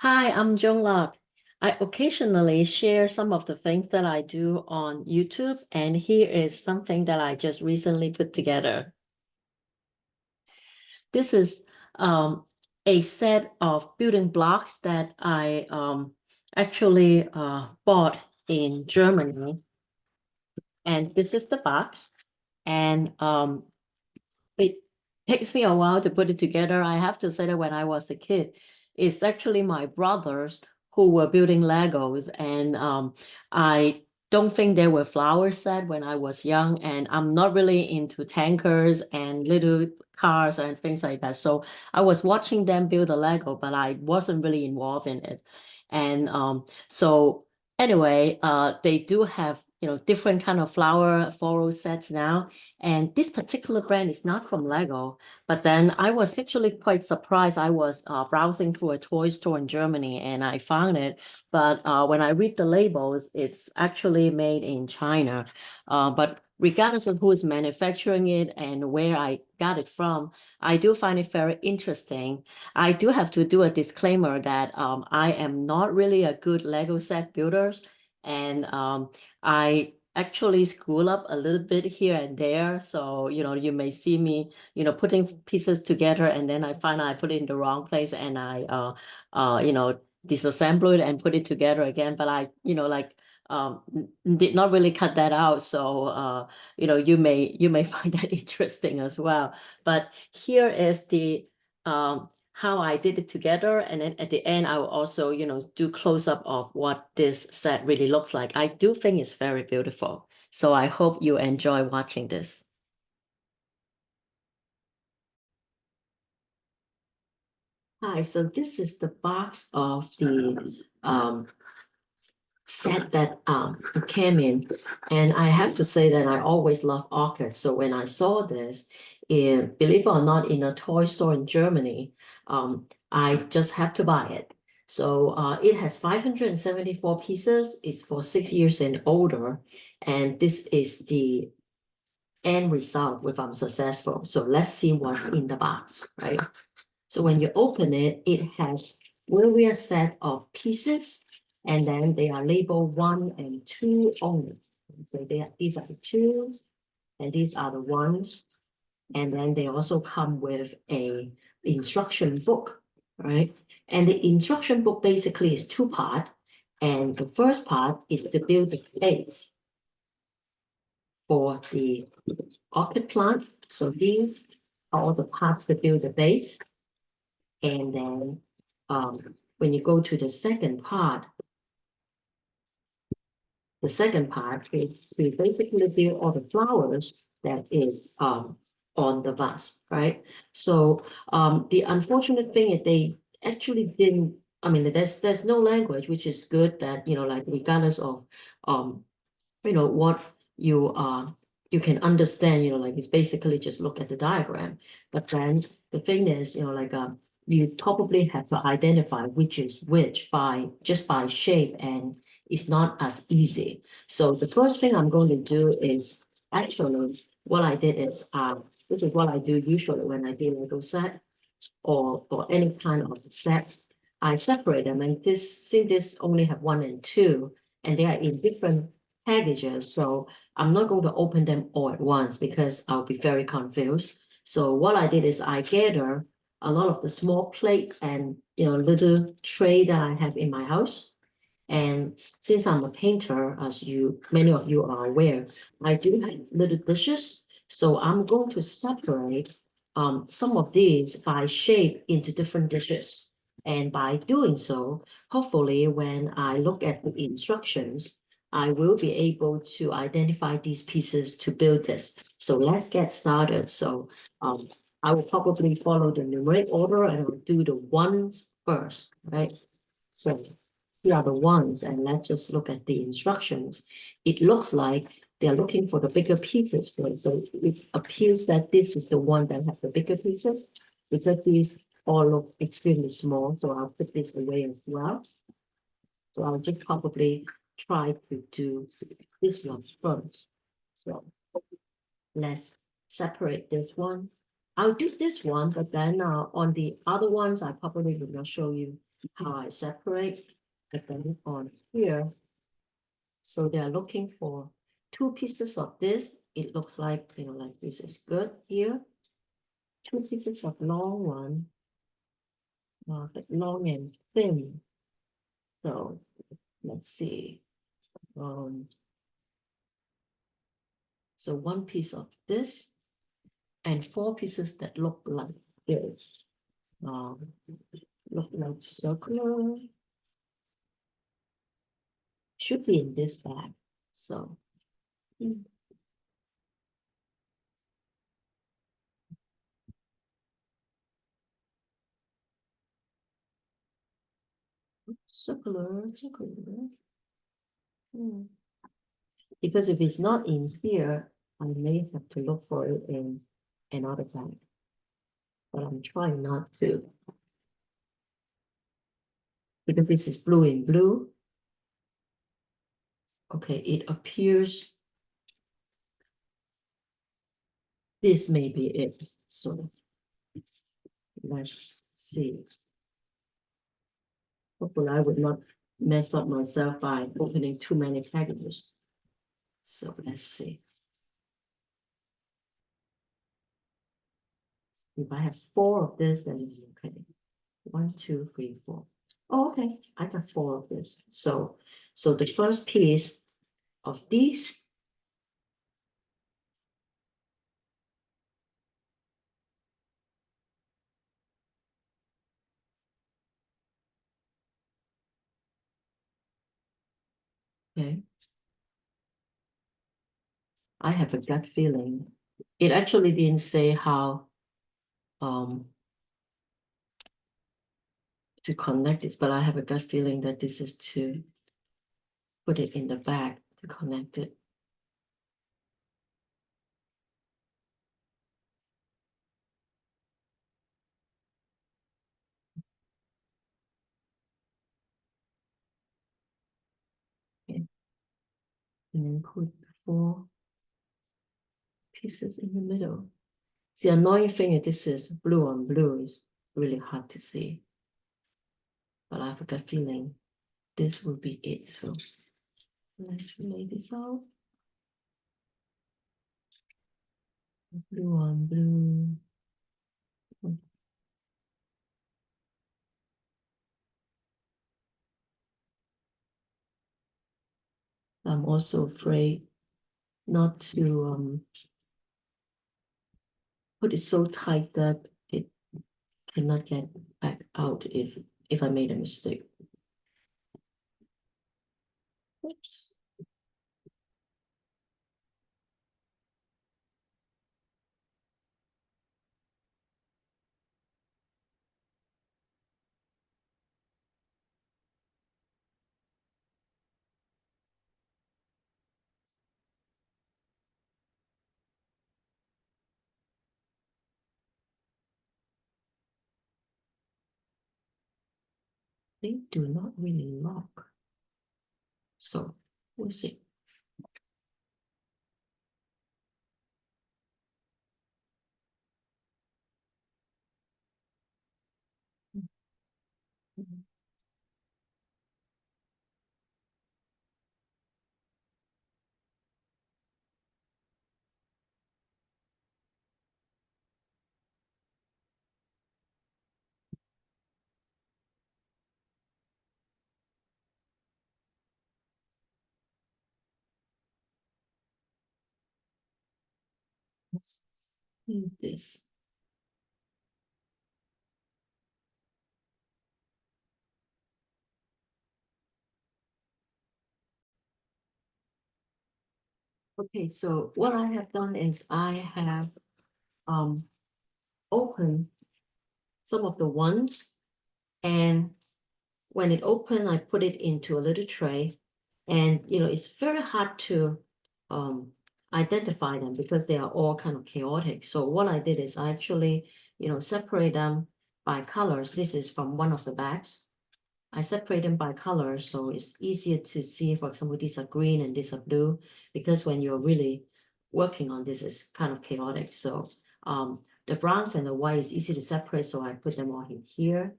Hi, I'm Joan Lok. I occasionally share some of the things that I do on YouTube, and here is something that I just recently put together. This is a set of building blocks that I actually bought in Germany, and this is the box. And it takes me a while to put it together. I have to say that when I was a kid, it's actually my brothers who were building Legos, and I don't think there were flower set when I was young, and I'm not really into tankers and little cars and things like that. So I was watching them build a Lego, but I wasn't really involved in it. And so anyway, they do have different kind of floral sets now. And this particular brand is not from Lego, but then I was actually quite surprised. I was browsing through a toy store in Germany and I found it. But when I read the labels, it's actually made in China. But regardless of who is manufacturing it and where I got it from, I do find it very interesting. I do have to do a disclaimer that I am not really a good Lego set builder. And I actually school up a little bit here and there. So, you may see me, putting pieces together and then I find I put it in the wrong place and I, disassemble it and put it together again. But I, did not really cut that out. So, you may find that interesting as well. But here is the, how I did it together. And then at the end, I will also, do close up of what this set really looks like. I do think it's very beautiful. So I hope you enjoy watching this. Hi, so this is the box of the set that it came in. And I have to say that I always love orchids. So when I saw this, believe it or not, in a toy store in Germany, I just have to buy it. So it has 574 pieces. It's for 6 years and older. And this is the end result if I'm successful. So let's see what's in the box, right? So when you open it, it has a set of pieces, and then they are labeled 1 and 2 only. So these are the 2s, and these are the 1s. And then they also come with a instruction book, right? And the instruction book basically is two-part. And the first part is to build the base for the orchid plant. So these are all the parts to build the base. And then when you go to the second part is to basically build all the flowers that is on the vase, right? So the unfortunate thing is they actually didn't, I mean, there's no language, which is good that, like regardless of what you can understand, like it's basically just look at the diagram. But then the thing is, you probably have to identify which is which by shape, and it's not as easy. So the first thing I'm going to do is actually what I did is this is what I do usually when I do Lego set or any kind of sets. I separate them, and since this only have 1 and 2, and they are in different packages, so I'm not going to open them all at once because I'll be very confused. So what I did is I gather a lot of the small plates and little tray that I have in my house. And since I'm a painter, as many of you are aware, I do have little dishes. So I'm going to separate some of these by shape into different dishes. And by doing so, hopefully when I look at the instructions, I will be able to identify these pieces to build this. So let's get started. So I will probably follow the numeric order and I'll do the ones first, right? So here are the ones, and let's just look at the instructions. It looks like they're looking for the bigger pieces for it. So it appears that this is the one that have the bigger pieces because these all look extremely small. So I'll put this away as well. So I'll just probably try to do this one first. So let's separate this one. I'll do this one, but then on the other ones, I probably will not show you how I separate depending on here. So they are looking for 2 pieces of this. It looks like, like this is good here. 2 pieces of long one, but long and thin. So let's see. So 1 piece of this and 4 pieces that look like this. Look like circular. Should be in this bag. So circular. Because if it's not in here, I may have to look for it in another bag. But I'm trying not to. Because this is blue in blue. Okay, it appears this may be it. So let's see. Hopefully I would not mess up myself by opening too many packages. So let's see. If I have 4 of this, then it's okay. 1, 2, 3, 4. Oh, okay, I got 4 of this. So the first piece of these, okay. I have a gut feeling. It actually didn't say how to connect this, but I have a gut feeling that this is to put it in the bag to connect it. Okay. And then put 4 pieces in the middle. The annoying thing is this is blue on blue is really hard to see. But I have a gut feeling this will be it. So let's lay this out. Blue on blue. I'm also afraid not to put it so tight that it cannot get back out if I made a mistake. Oops. They do not really lock. So we'll see. Let's see this. Okay, so what I have done is I have opened some of the ones, and when it opened, I put it into a little tray, and it's very hard to identify them because they are all kind of chaotic. So what I did is I actually separate them by colors. This is from one of the bags. I separate them by color, so it's easier to see. For example, these are green and these are blue, because when you're really working on this, it's kind of chaotic. So the browns and the white is easy to separate, so I put them all in here.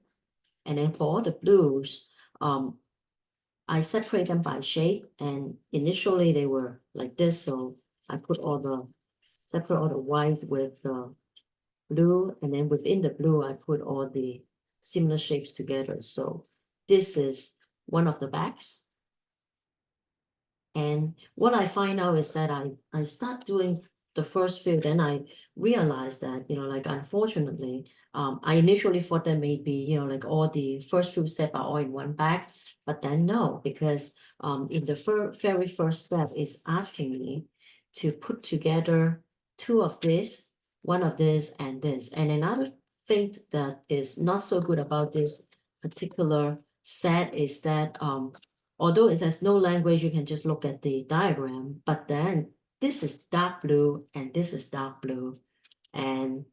And then for all the blues, I separate them by shade, and initially they were like this, so I put separate all the white with the blue, and then within the blue, I put all the similar shapes together. So this is one of the bags. And what I find out is that I start doing the first fill, then I realized that, like unfortunately, I initially thought that maybe, like all the first few steps are all in one bag, but then no, because in the very first step is asking me to put together two of this, one of this, and this. And another thing that is not so good about this particular set is that although it has no language, you can just look at the diagram, but then this is dark blue and this is dark blue. And,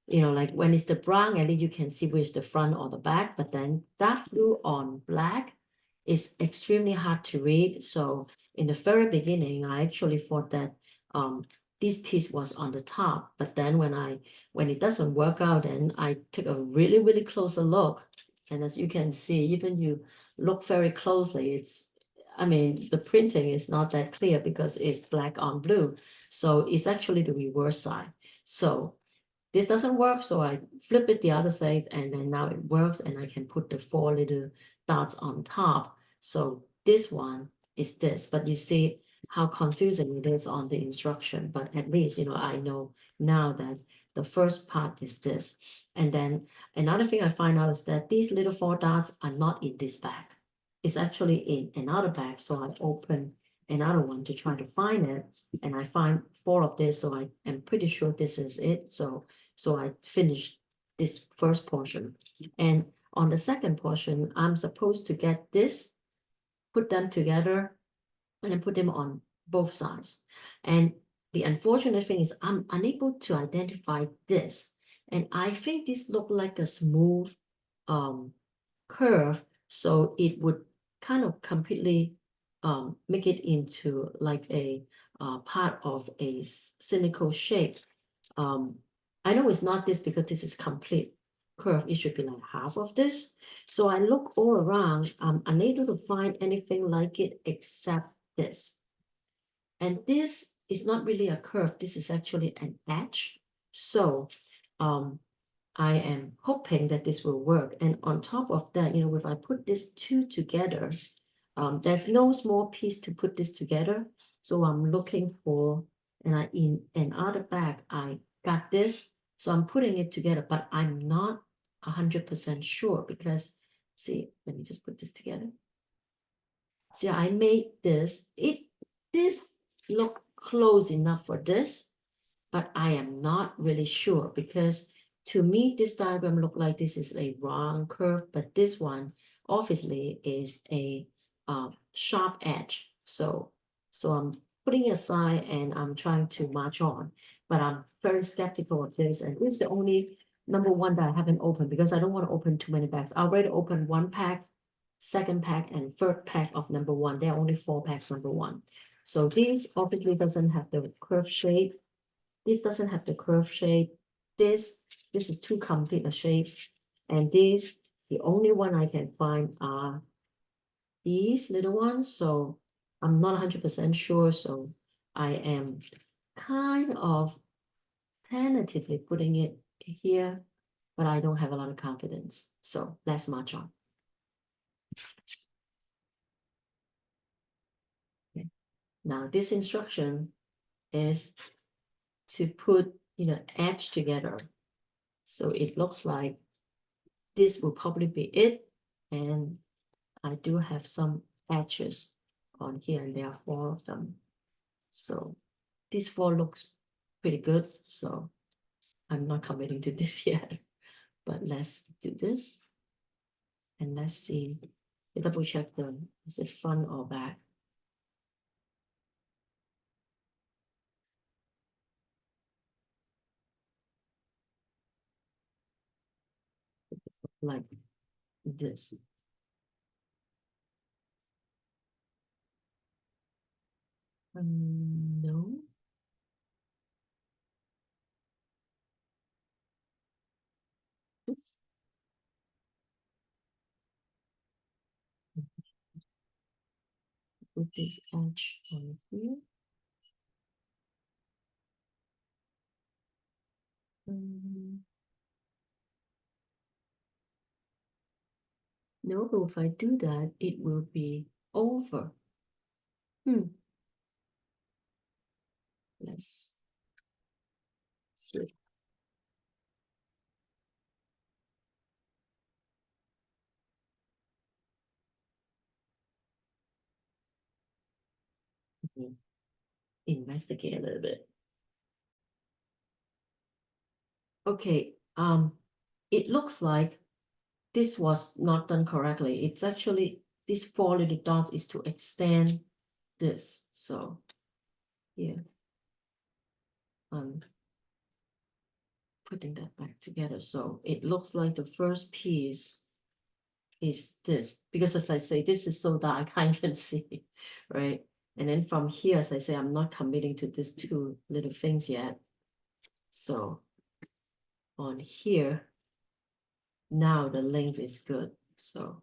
like when it's the brown, at least you can see which the front or the back, but then dark blue on black is extremely hard to read. So in the very beginning, I actually thought that this piece was on the top, but then when it doesn't work out, then I took a really, really closer look. And as you can see, even you look very closely, I mean, the printing is not that clear because it's black on blue. So it's actually the reverse side. So this doesn't work, so I flip it the other side, and then now it works, and I can put the 4 little dots on top. So this one is this, but you see how confusing it is on the instruction. But at least, I know now that the first part is this. And then another thing I find out is that these little 4 dots are not in this bag. It's actually in another bag. So I open another one to try to find it, and I find 4 of this, so I am pretty sure this is it. So I finished this first portion. And on the second portion, I'm supposed to get this, put them together, and then put them on both sides. And the unfortunate thing is I'm unable to identify this. And I think this looked like a smooth curve, so it would kind of completely make it into like a part of a cynical shape. I know it's not this because this is complete curve. It should be like half of this. So I look all around. I'm unable to find anything like it except this. And this is not really a curve. This is actually an edge. So I am hoping that this will work. And on top of that, if I put these two together, there's no small piece to put this together. So I'm looking for, and in another bag, I got this. So I'm putting it together, but I'm not 100% sure because, see, let me just put this together. See, I made this, this look close enough for this, but I am not really sure because to me, this diagram look like this is a round curve, but this one obviously is a sharp edge. So I'm putting it aside and I'm trying to march on, but I'm very skeptical of this. And this is the only number one that I haven't opened because I don't want to open too many packs. I already opened one pack, second pack, and third pack of number one. There are only 4 packs number one. So this obviously doesn't have the curve shape. This doesn't have the curve shape. This is too complete a shape. And these, the only one I can find are these little ones. So I'm not 100% sure. So I am kind of tentatively putting it here, but I don't have a lot of confidence. So let's march on. Okay. Now this instruction is to put, edge together. So it looks like this will probably be it. And I do have some edges on here, and there are 4 of them. So this 4 looks pretty good. So I'm not committing to this yet, but let's do this. And let's see, double check them. Is it front or back? Like this. No. Oops. put this edge on here. No, but if I do that, it will be over. Let's see. Investigate a little bit. Okay, it looks like this was not done correctly. It's actually, these 4 little dots is to extend this. So here, I'm putting that back together. So it looks like the first piece is this, because as I say, this is so that I can't even see, right? And then from here, as I say, I'm not committing to these 2 little things yet. So on here, now the length is good. So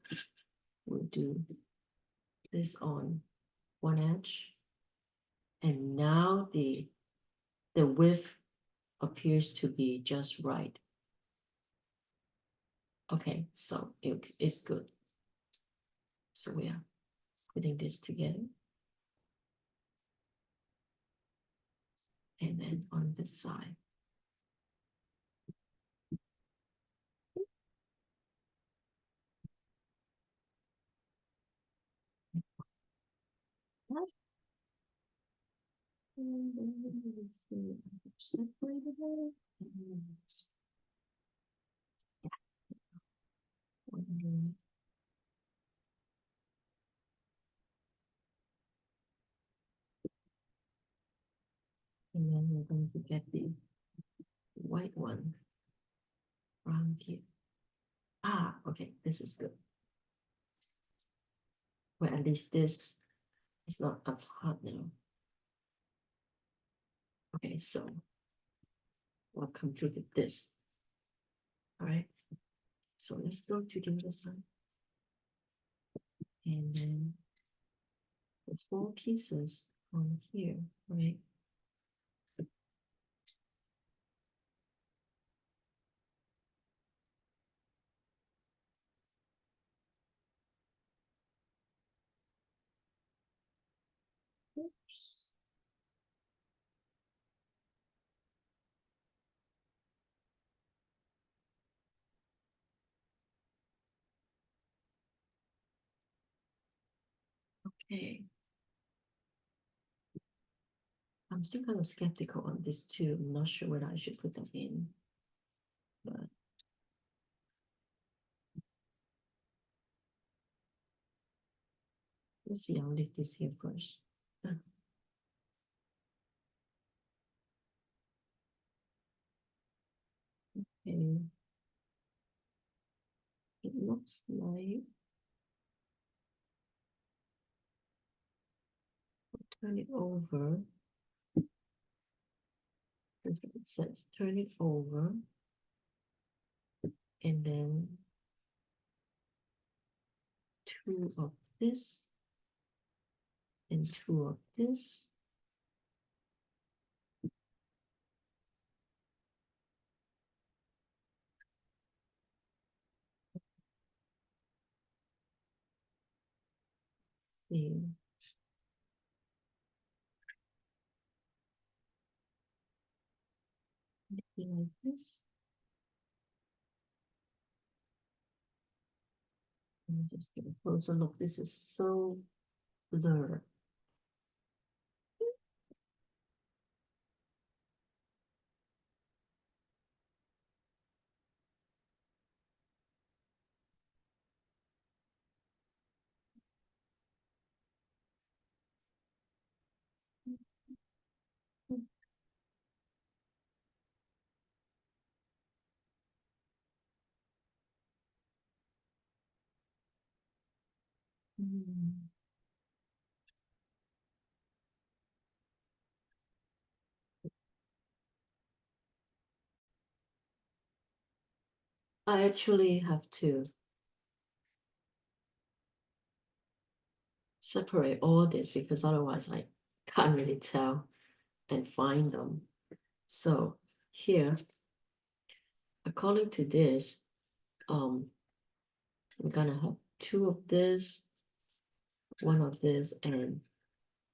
we'll do this on one edge. And now the width appears to be just right. Okay, so it's good. So we are putting this together. And then on the side. And then we're going to get the white one around here. Ah, okay, this is good. Well, at least this is not as hard now. Okay, so we've completed this. All right, so let's go to the other side. And then the 4 pieces on here, right? Oops. Okay. I'm still kind of skeptical on this too. I'm not sure whether I should put that in, but let's see. I'll leave this here first. Okay. It looks like turn it over. That's what it says. Turn it over. And then 2 of this and 2 of this. Let's see. Maybe like this. Let me just get a closer look. This is so blurred. Hmm. I actually have to separate all this because otherwise I can't really tell and find them. So here, according to this, I'm gonna have two of this, one of this, and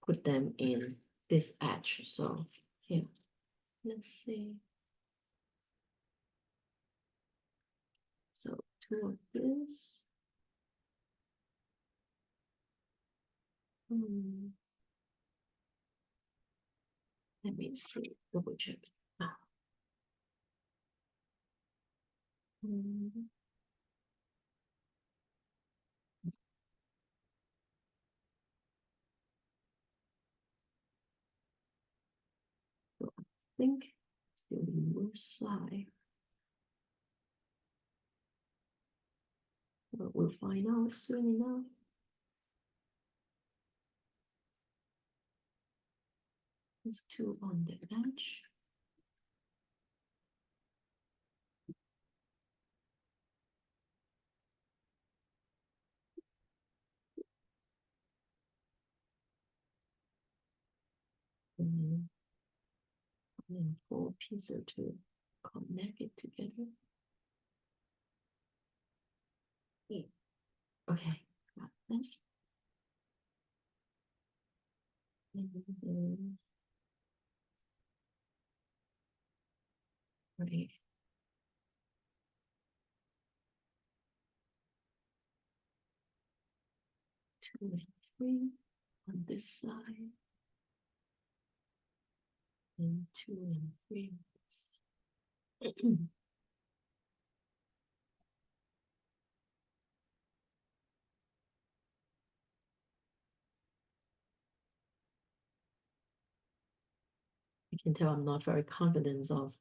put them in this edge. So here, let's see. So two of this. Let me see, double check. Ah. Mm. So I think it's the reverse side. But we'll find out soon enough. These two on the edge. And four pieces to connect it together. Yeah. Okay, got that. And then, right. Two and three on this side. And two and three on this side. You can tell I'm not very confident of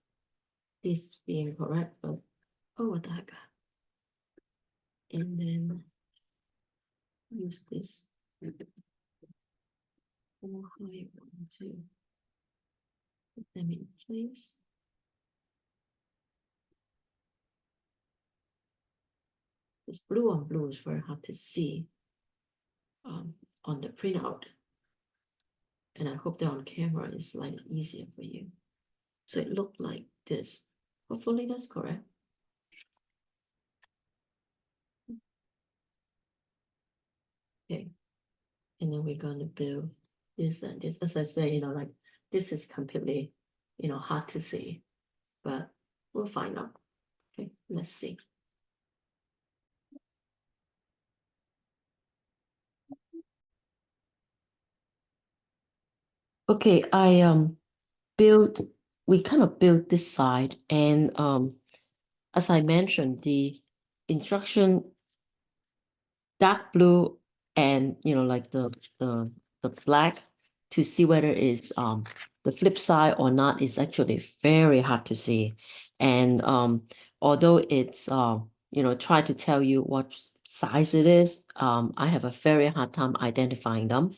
this being correct, but oh, what the heck. And then use this four high one to put them in place. This blue on blue is very hard to see on the printout. And I hope that on camera is slightly easier for you. So it looked like this. Hopefully that's correct. Okay. And then we're going to build this and this. As I say, like this is completely, hard to see, but we'll find out. Okay, let's see. Okay, we kind of built this side, and as I mentioned, the instruction dark blue and like the black to see whether it's the flip side or not is actually very hard to see. And although it's try to tell you what size it is, I have a very hard time identifying them.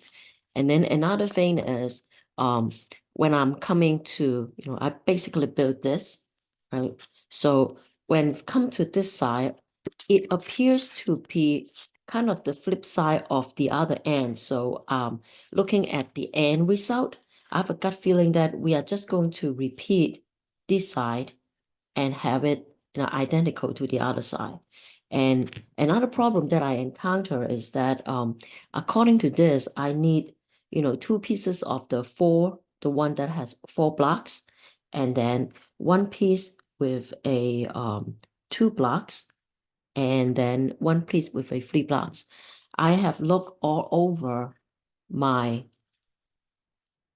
And then another thing is when I'm coming to, I basically built this, right? So when it comes to this side, it appears to be kind of the flip side of the other end. So looking at the end result, I have a gut feeling that we are just going to repeat this side and have it identical to the other side. And another problem that I encounter is that according to this, I need two pieces of the one that has four blocks, and then one piece with a two blocks, and then one piece with a three blocks. I have looked all over my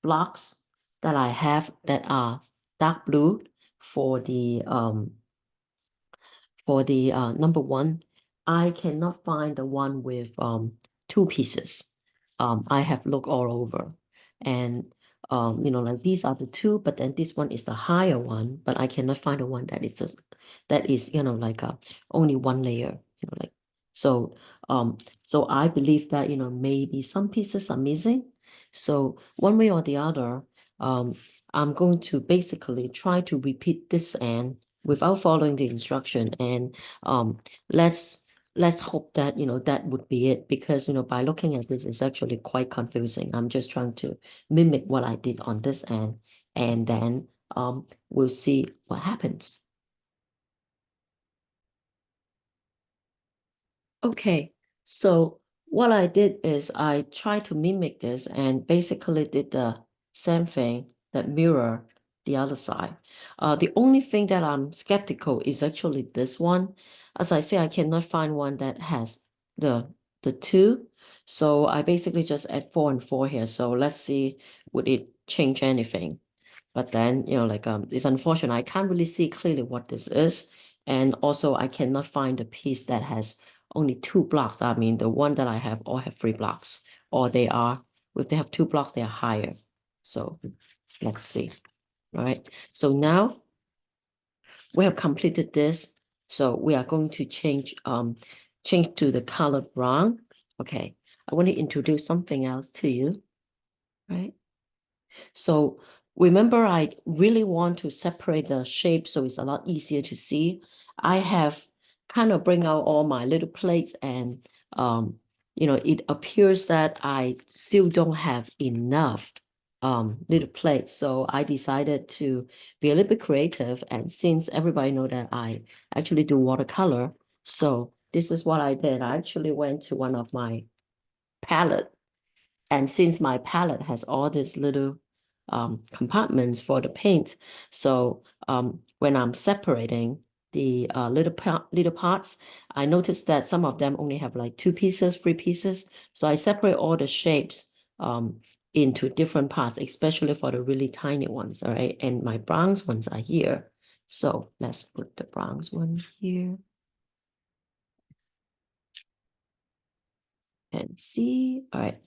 blocks that I have that are dark blue for the number one. I cannot find the one with two pieces. I have looked all over, and like these are the two, but then this one is the higher one, but I cannot find the one that is just that is like only one layer. Like so. So I believe that maybe some pieces are missing. So one way or the other, I'm going to basically try to repeat this end without following the instruction, and let's let's hope that, that would be it because, by looking at this, it's actually quite confusing. I'm just trying to mimic what I did on this end, and then we'll see what happens. Okay, so what I did is I tried to mimic this and basically did the same thing that mirror the other side. The only thing that I'm skeptical is actually this one. As I say, I cannot find one that has the two. So I basically just add 4 and 4 here. So let's see, would it change anything? But then, it's unfortunate. I can't really see clearly what this is. And also I cannot find a piece that has only 2 blocks. I mean, the one that I have all have 3 blocks, or if they have 2 blocks, they are higher. So let's see. All right. So now we have completed this. So we are going to change to the color brown. Okay. I want to introduce something else to you, right? So remember, I really want to separate the shape so it's a lot easier to see. I have kind of bring out all my little plates and it appears that I still don't have enough little plates. So I decided to be a little bit creative. And since everybody know that I actually do watercolor, so this is what I did. I actually went to one of my palette, and since my palette has all these little compartments for the paint, so when I'm separating the little parts, I noticed that some of them only have like 2 pieces, 3 pieces. So I separate all the shapes into different parts, especially for the really tiny ones. All right, and my bronze ones are here. So let's put the bronze one here and see. All right,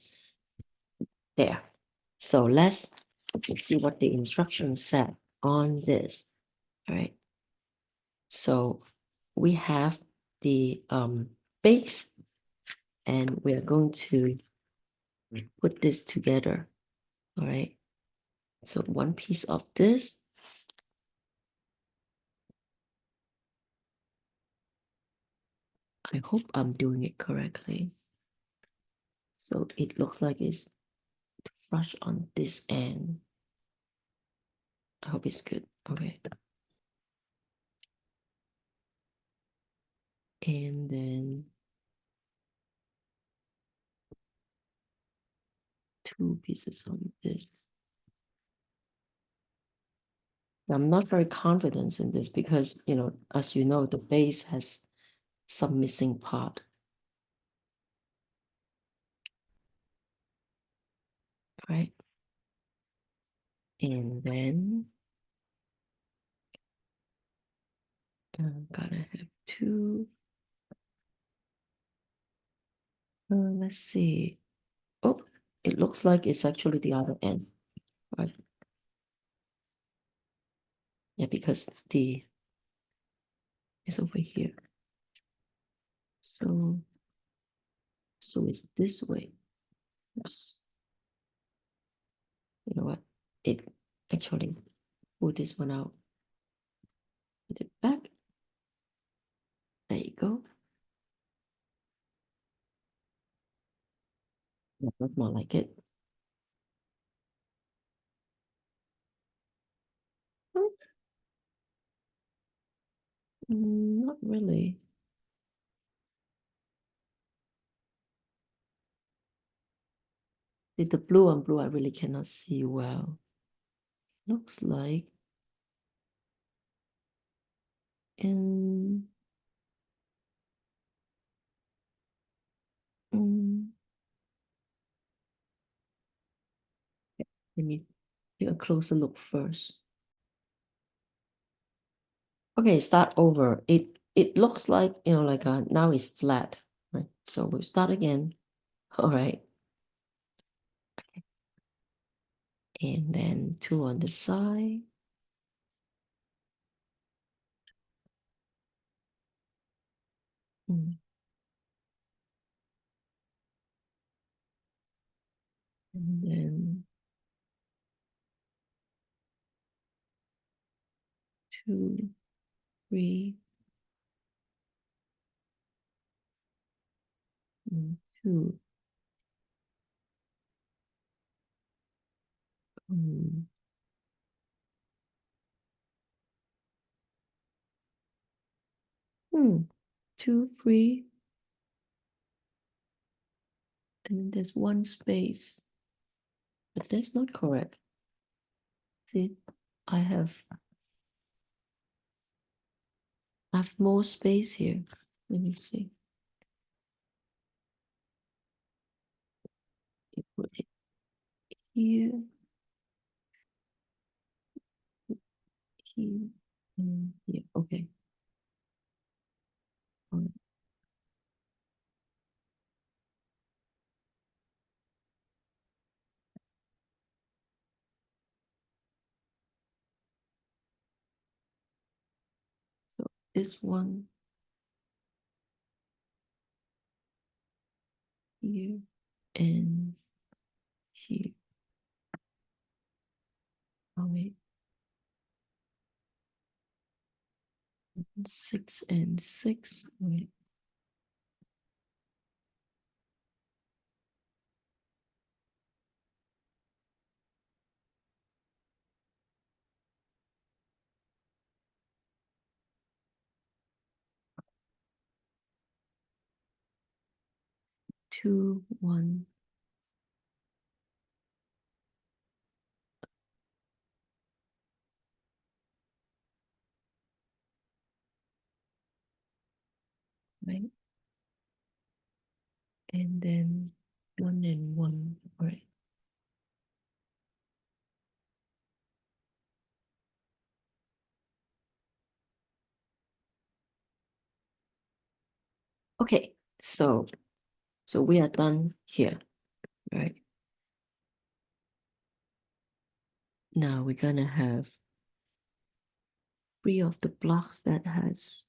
there. So let's see what the instructions said on this. All right. So we have the base, and we are going to put this together. All right. So one piece of this. I hope I'm doing it correctly. So it looks like it's flush on this end. I hope it's good. Okay. And then 2 pieces on this. I'm not very confident in this because, as you know, the base has some missing part, right? And then gotta have 2. Let's see. Oh, it looks like it's actually the other end, right? Yeah, because the is over here. So it's this way. Oops. You know what? It actually pull this one out. Put it back. There you go. That looks more like it. Not really. The blue on blue, I really cannot see well. Looks like in mm, let me take a closer look first. Okay, start over. It looks like, like now it's flat, right? So we'll start again. All right. And then 2 on the side. Mm. And then 2, 3, 2. Mm. 2 free, and there's 1 space, but that's not correct. See, I have more space here. Let me see. You put it here, here, and here. Okay. All right. So this one here and here. Oh wait. 6 and 6. Wait. Two, 1. Right. And then 1 and 1. Right. Okay, so we are done here, right? Now we're gonna have 3 of the blocks that has,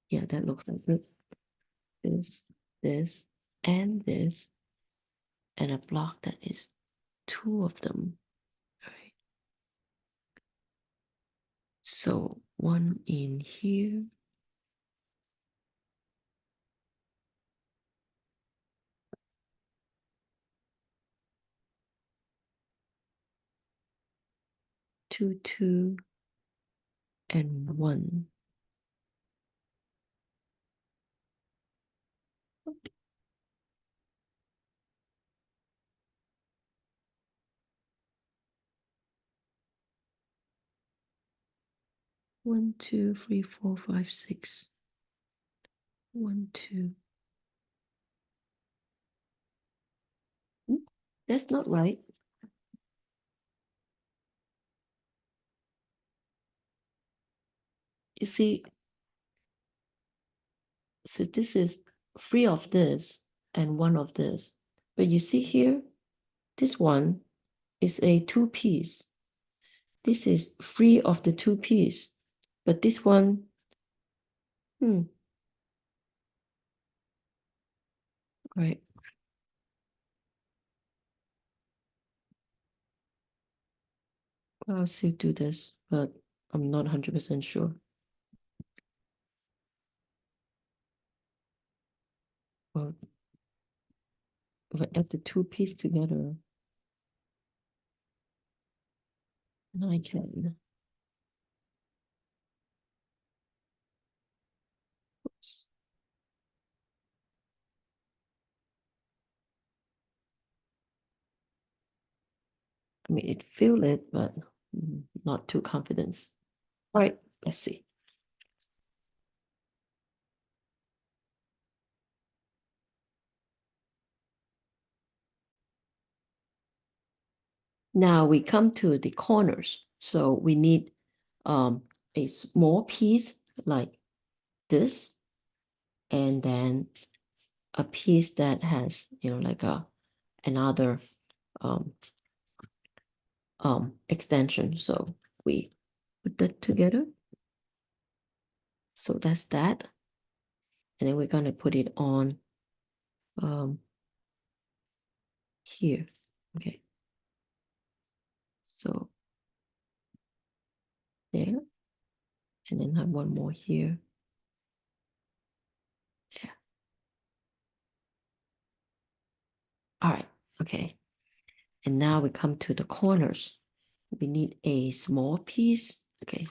yeah, that looks like it. This, and this, and a block that is 2 of them, right? So 1 in here. Two, 2, and 1. 1, 2, 3, 4, 5, 6. 1, 2. That's not right. You see, so this is 3 of this and 1 of this. But you see here, this one is a 2-piece. This is 3 of the 2-piece. But this one, right. I'll still do this, but I'm not 100% sure. Well, if I add the 2-piece together, then I can. Oops. I mean, it feel it, but not too confident. All right, let's see. Now we come to the corners. So we need a small piece like this, and then a piece that has, like another extension. So we put that together. So that's that. And then we're gonna put it on here. Okay. So there. And then have one more here. Yeah. All right, okay. And now we come to the corners. We need a small piece. Okay,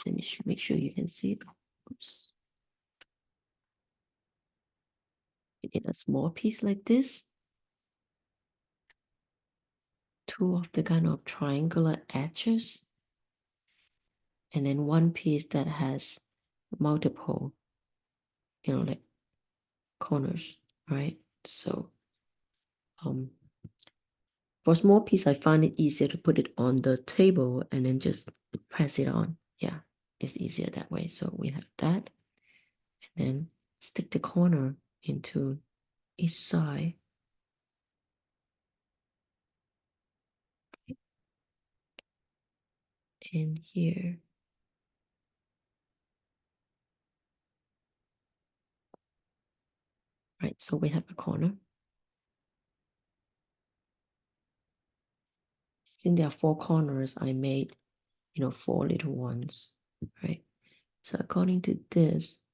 let me make sure you can see it. Oops. We need a small piece like this. Two of the kind of triangular edges. And then one piece that has multiple, like corners, right? So for a small piece, I find it easier to put it on the table and then just press it on. Yeah, it's easier that way. So we have that. And then stick the corner into each side. And here. Right, so we have a corner. Since there are four corners, I made, four little ones, right? So according to this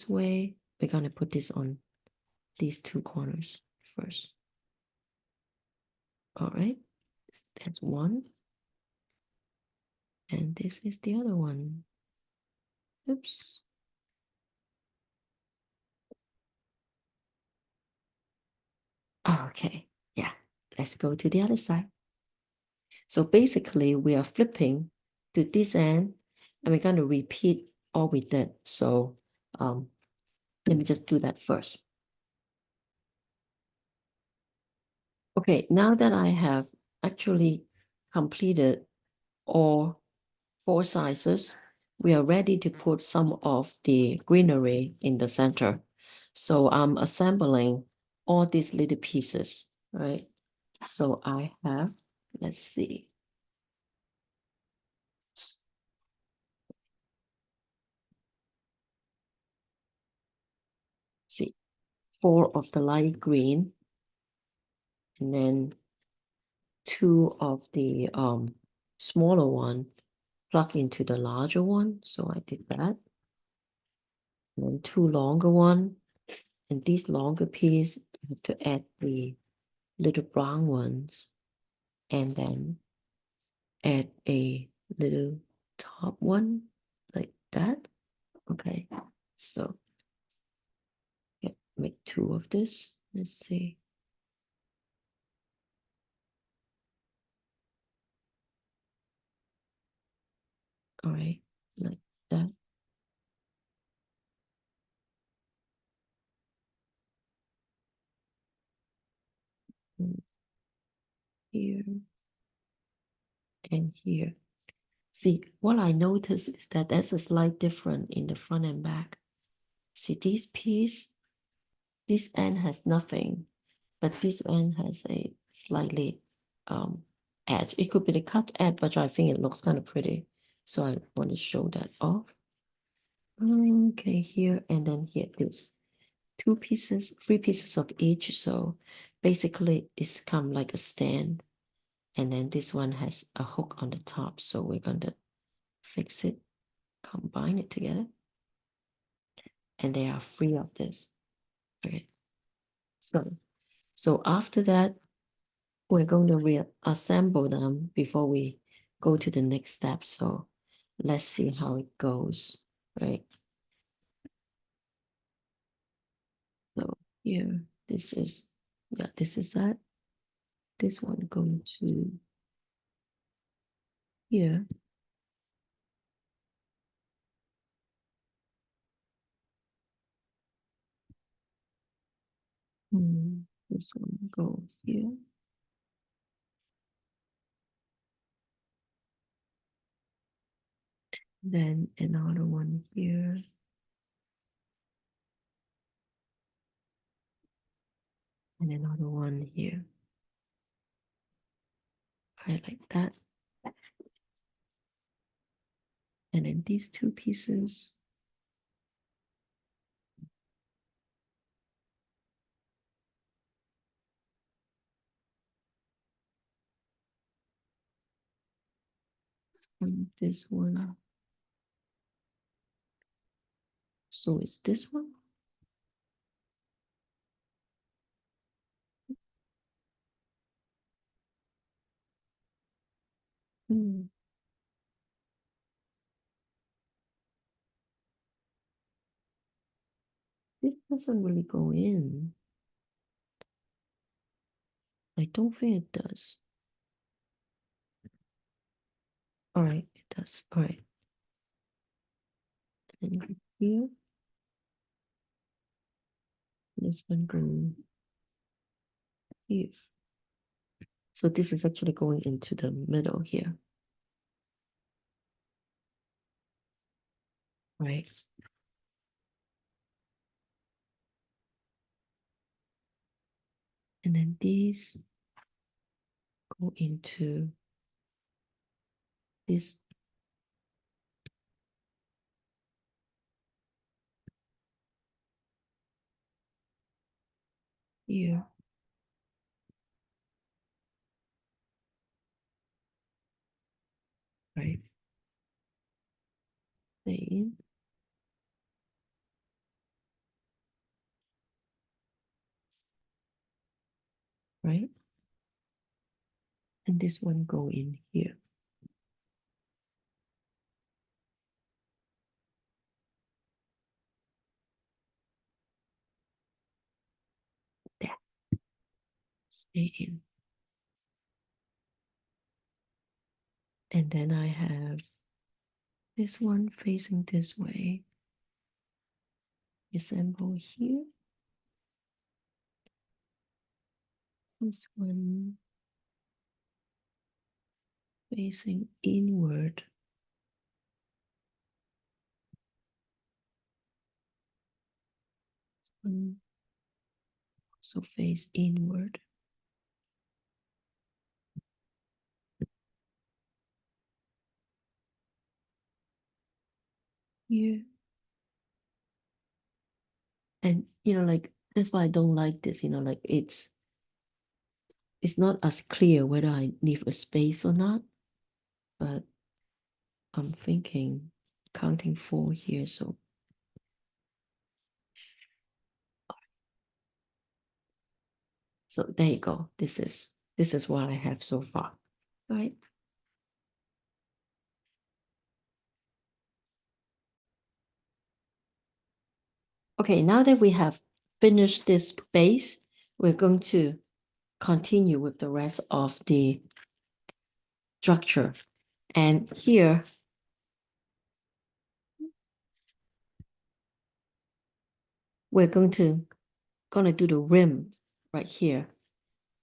way, we're going to put this on these two corners first. All right, that's one. And this is the other one. Oops. Okay, yeah, let's go to the other side. So basically, we are flipping to this end, and we're going to repeat all we did. So let me just do that first. Okay, now that I have actually completed all four sizes, we are ready to put some of the greenery in the center. So I'm assembling all these little pieces, right? So I have, let's see. See, four of the light green, and then two of the smaller one plug into the larger one. So I did that. And then two longer one. And these longer piece, you have to add the little brown ones. And then add a little top one like that. Okay, so yeah, make two of this. Let's see. All right, like that. And here and here. See, what I notice is that there's a slight difference in the front and back. See, this piece, this end has nothing, but this end has a slightly edge. It could be the cut edge, but I think it looks kind of pretty. So I want to show that off. Okay, here and then here, this two pieces, three pieces of each. So basically it's come like a stand. And then this one has a hook on the top. So we're going to fix it, combine it together. And they are free of this. Okay. So after that, we're going to reassemble them before we go to the next step. So let's see how it goes, right? So here, this is that. This one going to here. This one go here. Then another one here. And another one here. I like that. And then these two pieces. This one. So it's this one. Hmm. This doesn't really go in. I don't think it does. All right, it does. All right. And then here, this one go here. So this is actually going into the middle here. Right. And then these go into this here. Right. Stay in. Right. And this one go in here. There. Stay in. And then I have this one facing this way. Assemble here. This one facing inward. This one also face inward. Here. And like that's why I don't like this, like it's not as clear whether I leave a space or not, but I'm thinking counting 4 here, so there you go. This is what I have so far. Right. Okay, now that we have finished this base, we're going to continue with the rest of the structure. And here, we're going to do the rim right here.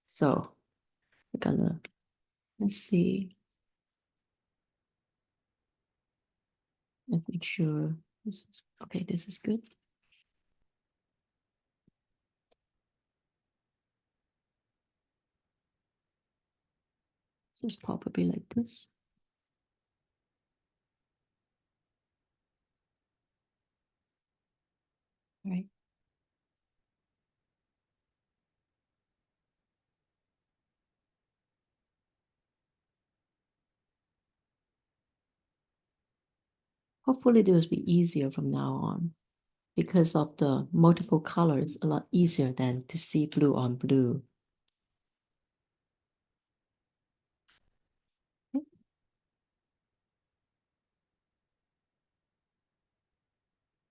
So we're gonna, let's see. Let's make sure this is okay. This is good. This is probably like this. Right. Hopefully this will be easier from now on because of the multiple colors, a lot easier than to see blue on blue. Okay.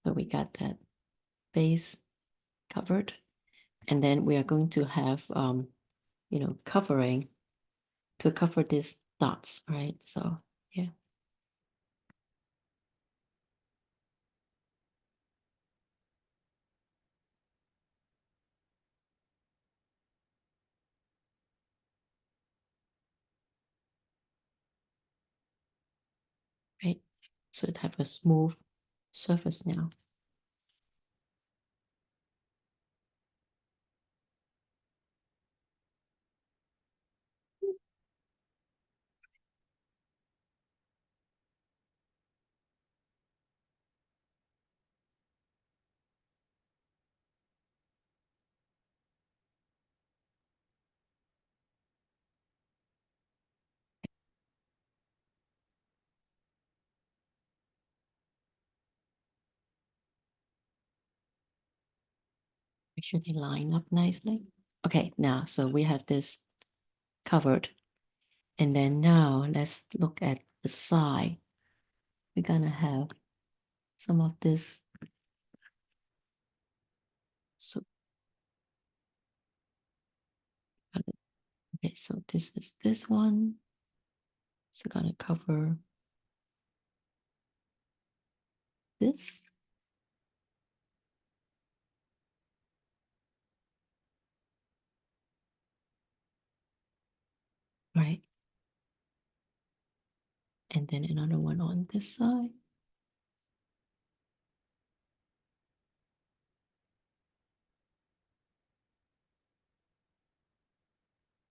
So we got that base covered. And then we are going to have, covering to cover these dots, right? So, yeah. Right. So it have a smooth surface now. Make sure they line up nicely. Okay, now, so we have this covered. And then now let's look at the side. We're gonna have some of this. So, okay, so this is this one. So gonna cover this. Right. And then another one on this side.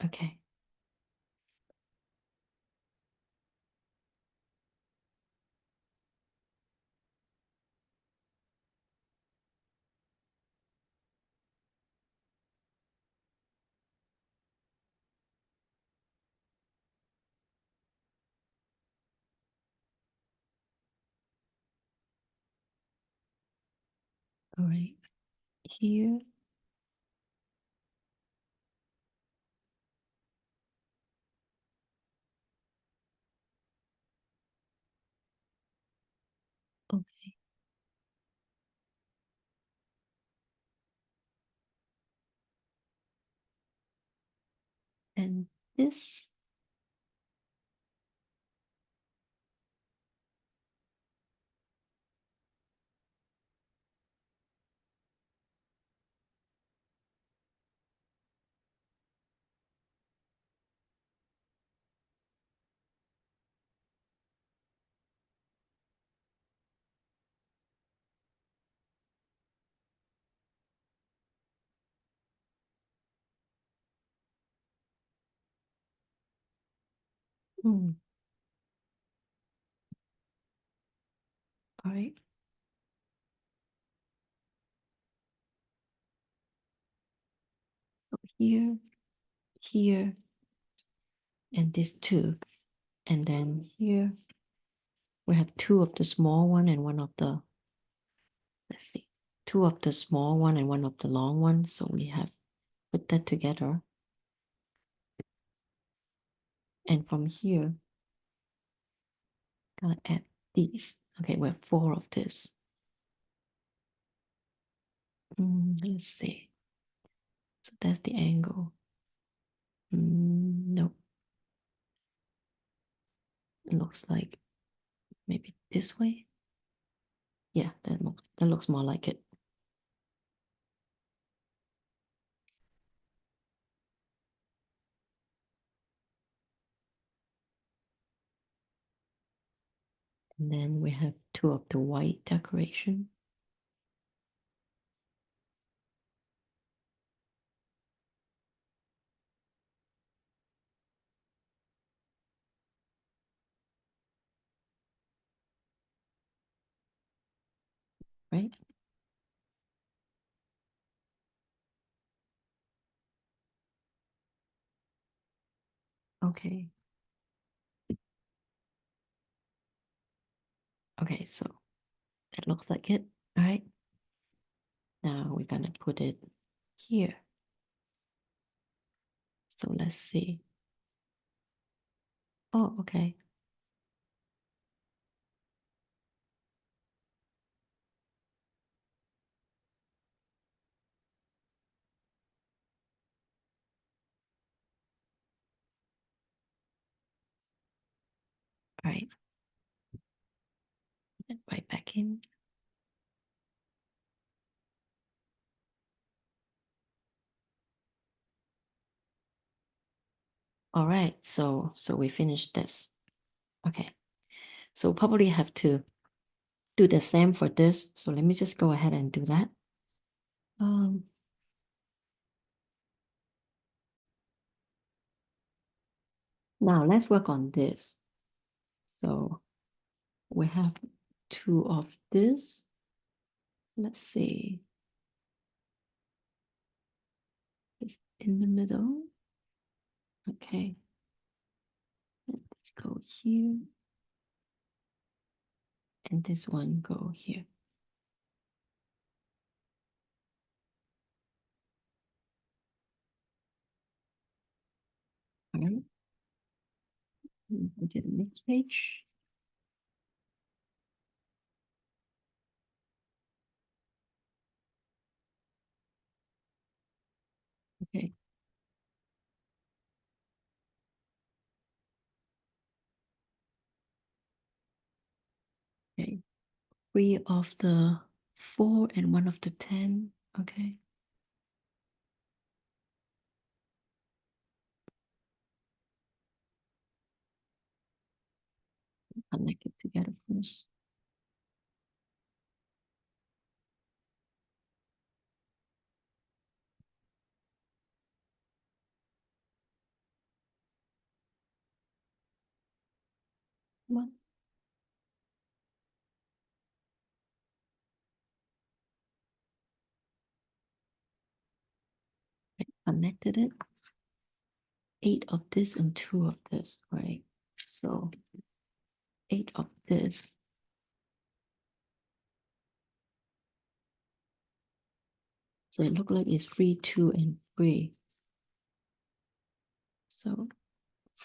Okay. All right. Here. Okay. And this. Mm, all right. So here, here, and this two. And then here we have two of the small one and one of the, let's see, two of the small one and one of the long one. So we have put that together. And from here, gonna add these. Okay, we have four of this. Let's see. So that's the angle. No, it looks like maybe this way. Yeah, that looks more like it. And then we have two of the white decoration. Right? Okay. Okay, so that looks like it. All right. Now we're gonna put it here. So let's see. Oh, okay. All right. And right back in. All right. So we finished this. Okay. So probably have to do the same for this. So let me just go ahead and do that. Um, Now let's work on this. So we have two of this. Let's see. It's in the middle. Okay. Let's go here. And this one go here. All right. Go to the next page. Okay. Okay. 3 of the 4 and 1 of the 10. Okay. Connect it together first. One. Okay. Connected it. 8 of this and 2 of this, right? So 8 of this. So it looks like it's 3, 2, and 3. So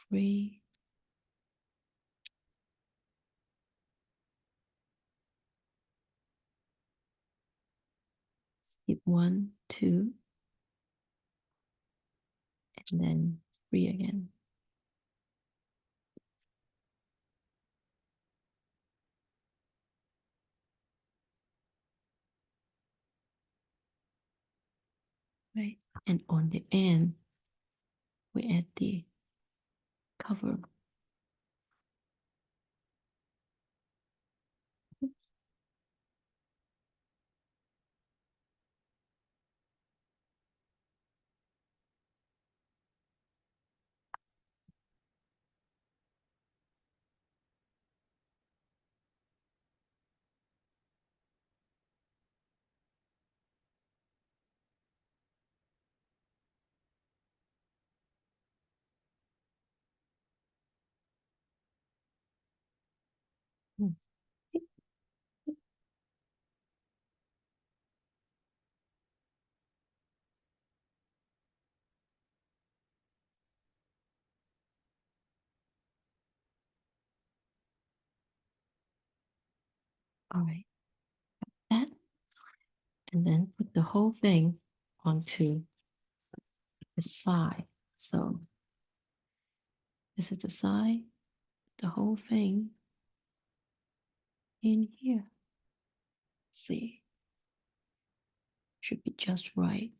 3. Skip 1, 2, and then 3 again. Right? And on the end, we add the cover. Hmm. All right, that, and then put the whole thing onto the side. So this is the side, the whole thing in here. See, should be just right.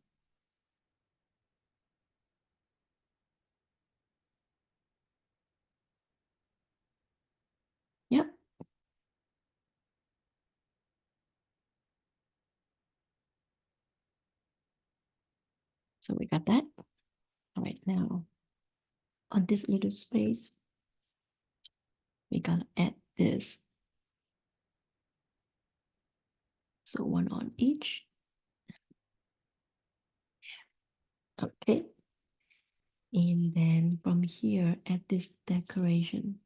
Yep. So we got that. All right, now on this little space, we gotta add this. So 1 on each. Okay. And then from here, add this decoration.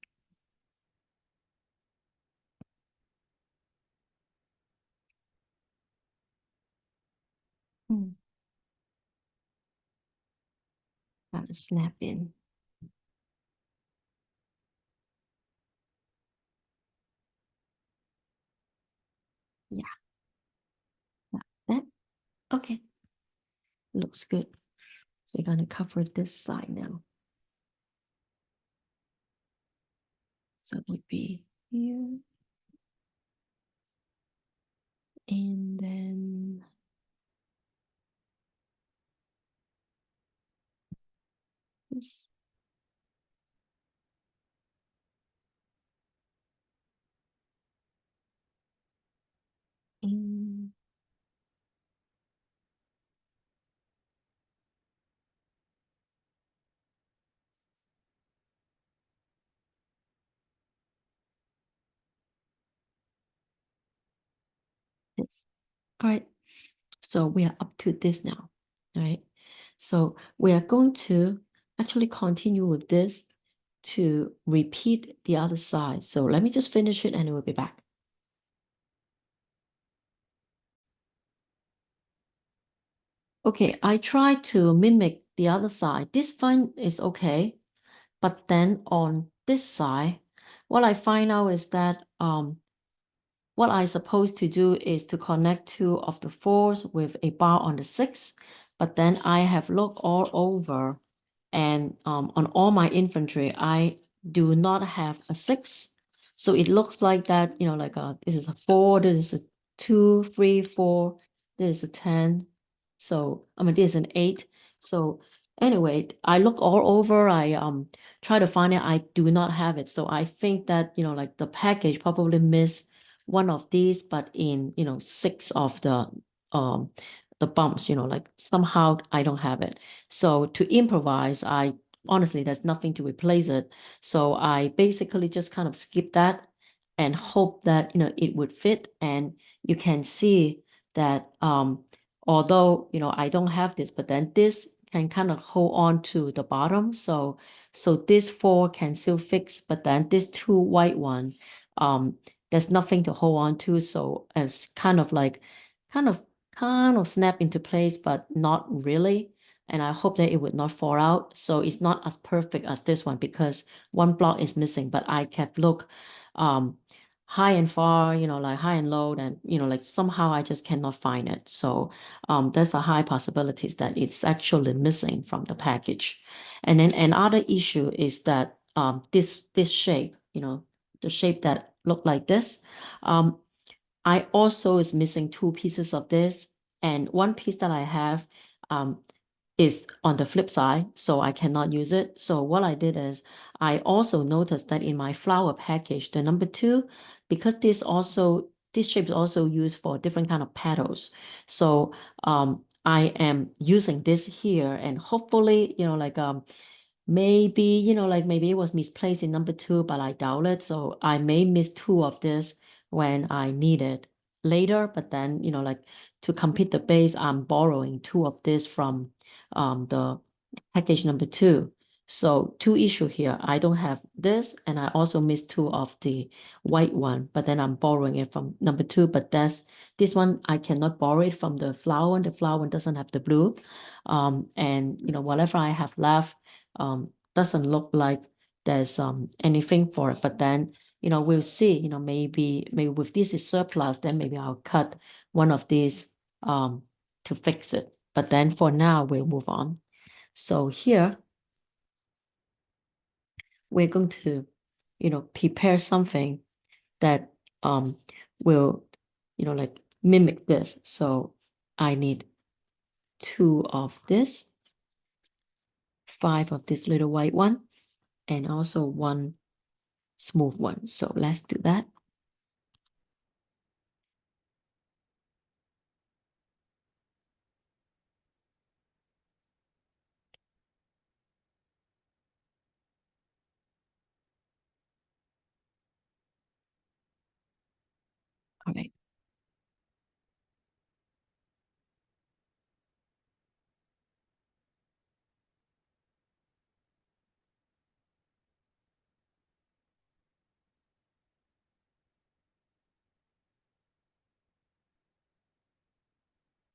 Gotta snap in. Yeah, like that. Okay, looks good. So we're gonna cover this side now. So it would be here. And then this. And this. All right, so we are up to this now, all right? So we are going to actually continue with this to repeat the other side. So let me just finish it and we'll be back. Okay, I tried to mimic the other side. This one is okay, but then on this side, what I find out is that what I supposed to do is to connect two of the fours with a bar on the six, but then I have looked all over, and on all my inventory, I do not have a six. So it looks like that, like this is a four, this is a two, three, four, this is a 10. So I mean this is an eight. So anyway, I look all over, I try to find it, I do not have it. So I think that, like the package probably missed one of these, but in, six of the bumps, like somehow I don't have it. So to improvise, I honestly, there's nothing to replace it. So I basically just kind of skip that and hope that, it would fit. And you can see that, although, I don't have this, but then this can kind of hold on to the bottom. So this four can still fix, but then this two white one, there's nothing to hold on to. So it's kind of like, kind of, kind of snap into place, but not really. And I hope that it would not fall out. So it's not as perfect as this one because one block is missing, but I kept look um high and far, like high and low, and like somehow I just cannot find it. So there's a high possibilities that it's actually missing from the package. And then another issue is that this shape, the shape that look like this. I also is missing two pieces of this, and one piece that I have um, is on the flip side, so I cannot use it. So what I did is I also noticed that in my flower package, the number two, because this shape is also used for different kind of petals. So I am using this here, and hopefully, like maybe, like maybe it was misplaced in number two, but I doubt it. So I may miss two of this when I need it later. But then, like to complete the base, I'm borrowing two of this from the package number two. So two issue here. I don't have this, and I also missed two of the white one, but then I'm borrowing it from number two. But this one I cannot borrow it from the flower one. The flower one doesn't have the blue. And whatever I have left doesn't look like there's anything for it. But then, we'll see, maybe with this is surplus, then maybe I'll cut one of these to fix it. But then for now, we'll move on. So here, we're going to, prepare something that will, like mimic this. So I need two of this, five of this little white one, and also one smooth one. So let's do that. All right.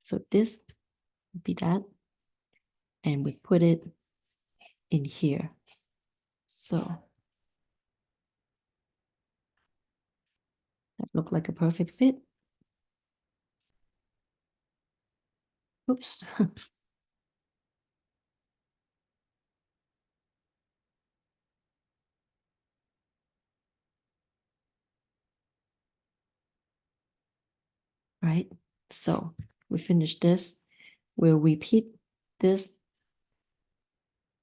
So this would be that. And we put it in here. So that looked like a perfect fit. Oops. Right. So we finished this. We'll repeat this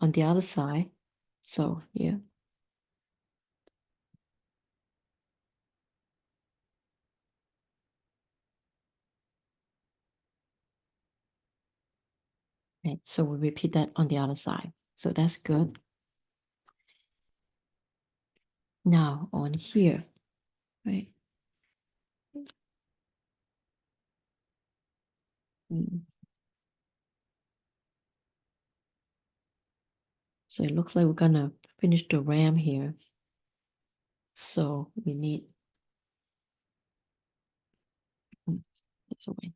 on the other side. So here. Okay, so we repeat that on the other side. So that's good. Now on here, right? So it looks like we're gonna finish the ram here. So we need, it's away.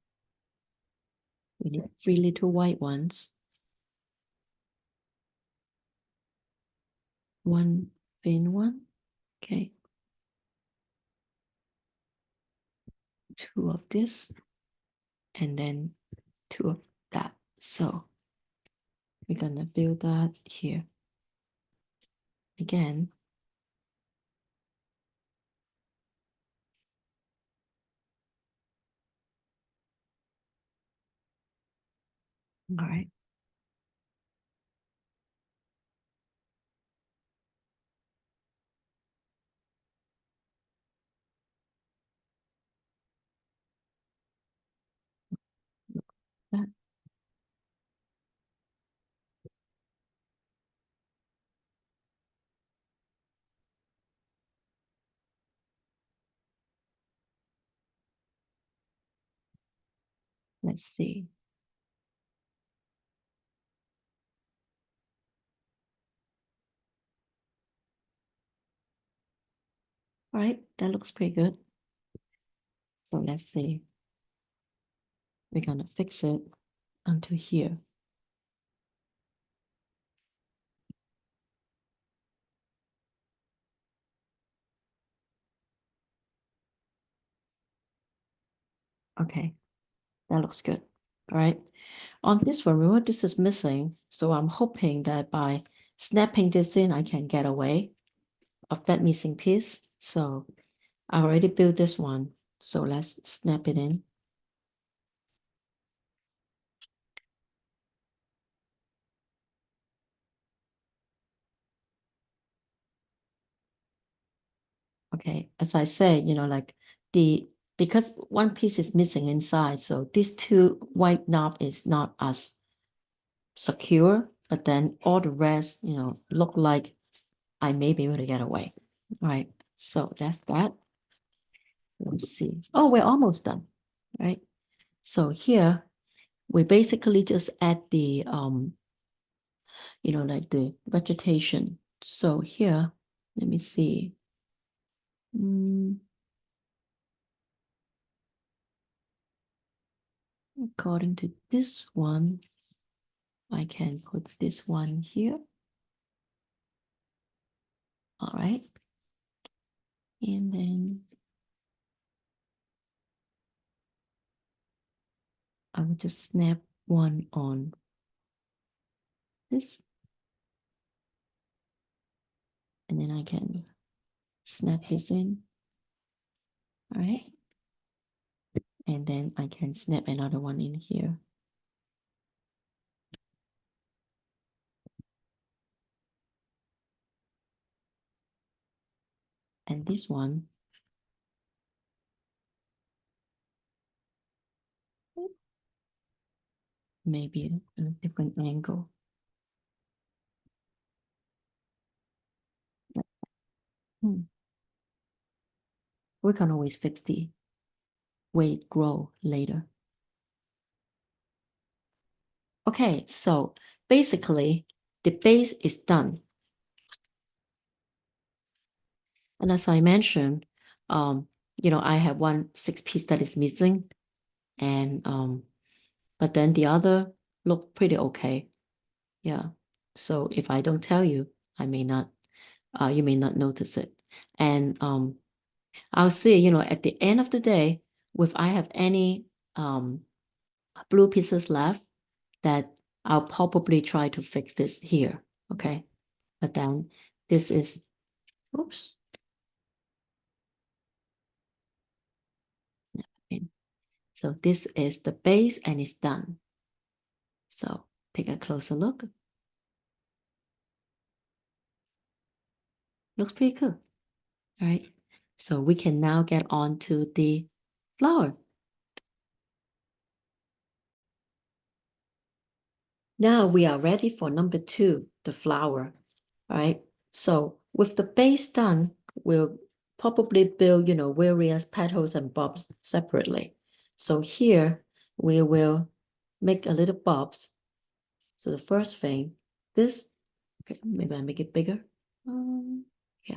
We need three little white ones. One, thin one. Okay. 2 of this, and then 2 of that. So we're gonna build that here. Again. All right. That. Let's see. All right, that looks pretty good. So let's see. We're gonna fix it onto here. Okay, that looks good. All right. On this one, remember this is missing. So I'm hoping that by snapping this in, I can get away of that missing piece. So I already built this one. So let's snap it in. Okay, as I say, like because one piece is missing inside, so these two white knob is not as secure, but then all the rest, look like I may be able to get away. All right, so that's that. Let's see. Oh, we're almost done, right? So here we basically just add the like the vegetation. So here, let me see. According to this one, I can put this one here. All right. And then I will just snap one on this. And then I can snap this in. All right. And then I can snap another one in here. And this one, maybe a different angle. We can always fix the way it grow later. Okay, so basically the base is done. And as I mentioned, I have one 6-piece that is missing, and but then the other look pretty okay. Yeah. So if I don't tell you, I may not, you may not notice it. And I'll see, at the end of the day, if I have any blue pieces left, that I'll probably try to fix this here. Okay. But then this is, oops. So this is the base and it's done. So take a closer look. Looks pretty cool. All right. So we can now get on to the flower. Now we are ready for number 2, the flower. All right. So with the base done, we'll probably build, various petals and bulbs separately. So here we will make a little bulbs. So the first thing, this, okay, maybe I make it bigger. Yeah,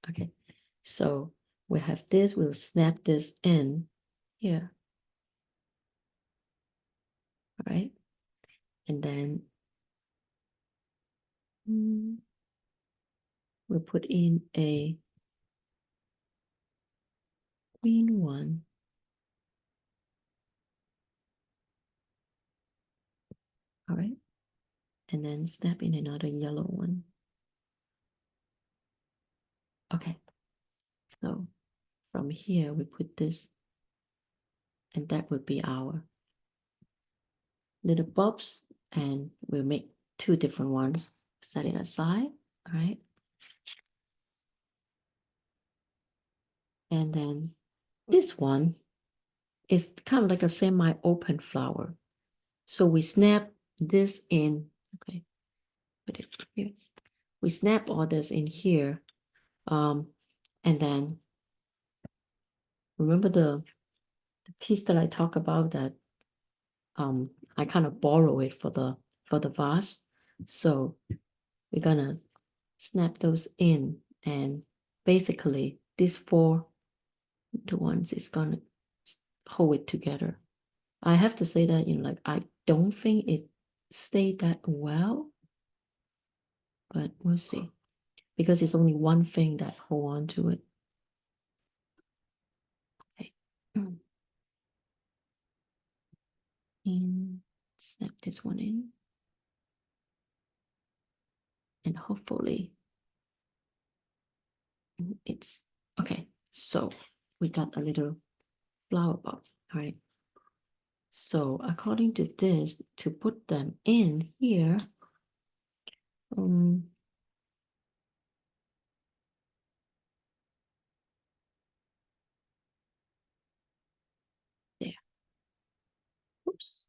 okay. So we have this, we'll snap this in here. All right. And then we'll put in a green one. All right. And then snap in another yellow one. Okay. So from here, we put this, and that would be our little bulbs, and we'll make two different ones. Set it aside, all right? And then this one is kind of like a semi-open flower. So we snap this in, okay, put it here. We snap all this in here, and then remember the piece that I talked about that I kind of borrow it for the vase. So we're gonna snap those in, and basically these four the ones is gonna hold it together. I have to say that, like I don't think it stayed that well, but we'll see, because it's only one thing that hold on to it. Okay. And snap this one in, and hopefully it's okay. So we got a little flower bulb, all right? So according to this, to put them in here, there. Oops.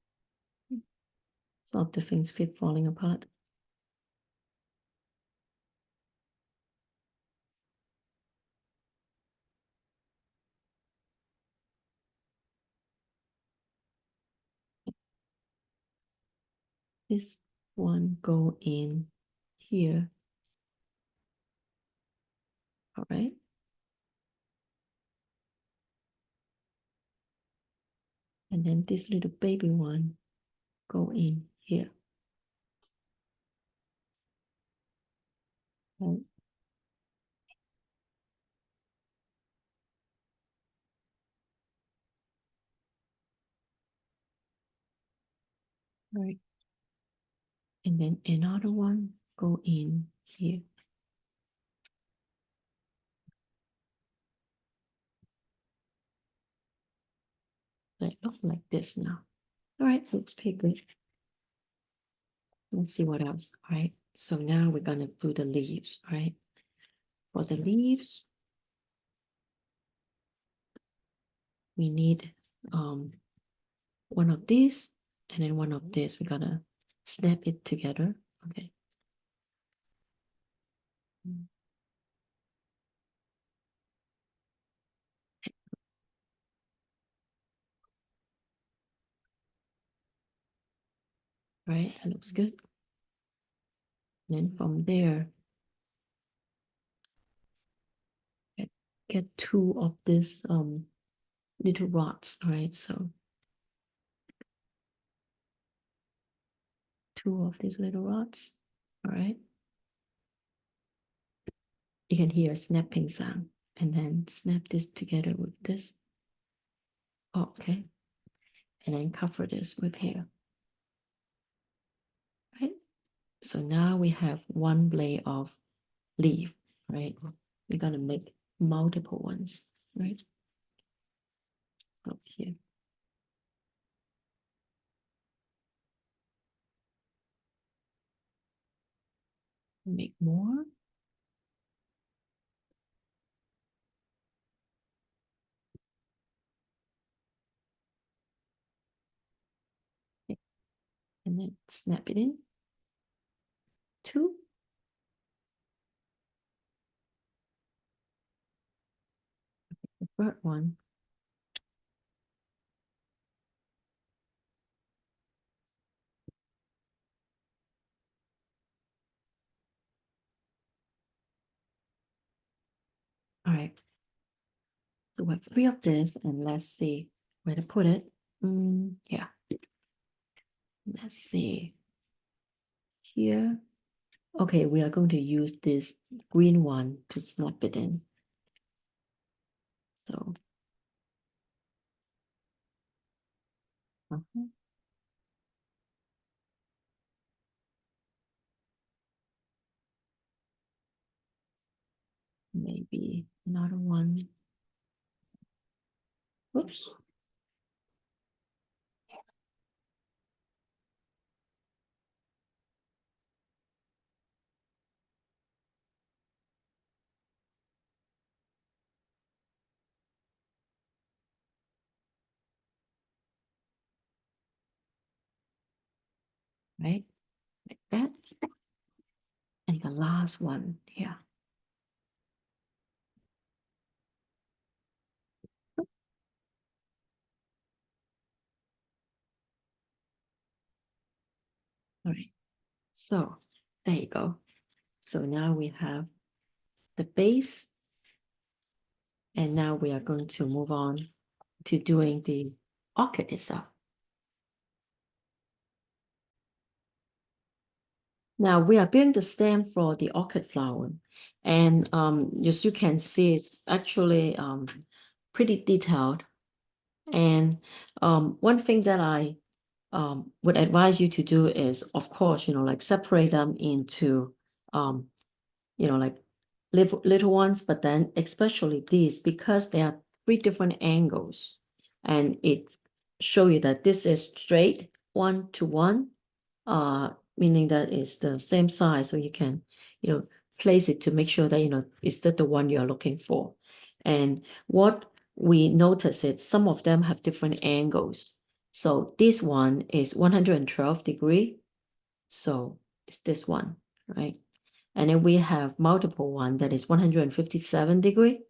Some of the things keep falling apart. This one go in here. All right. And then this little baby one go in here. Right. Right. And then another one go in here. So it looks like this now. All right, looks pretty good. Let's see what else. All right. So now we're gonna do the leaves, right? For the leaves, we need one of these and then one of this. We're gonna snap it together. Okay. Right, that looks good. Then from there, get two of this little rods, all right? So two of these little rods, all right? You can hear a snapping sound, and then snap this together with this. Oh, okay. And then cover this with here. Right? So now we have one blade of leaf, right? We're gonna make multiple ones, right? So here. Make more. Okay. And then snap it in. Two. The third one. All right. So we have three of this, and let's see where to put it. Yeah. Let's see. Here. Okay, we are going to use this green one to snap it in. So. Maybe another one. Oops. Right, like that. And the last one here. All right, so there you go. So now we have the base, and now we are going to move on to doing the orchid itself. Now we are building the stem for the orchid flower, and as you can see, it's actually pretty detailed. And one thing that I would advise you to do is, of course, like separate them into, like little ones, but then especially these, because they are three different angles, and it show you that this is straight 1 to 1, meaning that it's the same size, so you can, place it to make sure that, is that the one you're looking for. And what we notice is some of them have different angles. So this one is 112 degree. So it's this one, right? And then we have multiple one that is 157 degree.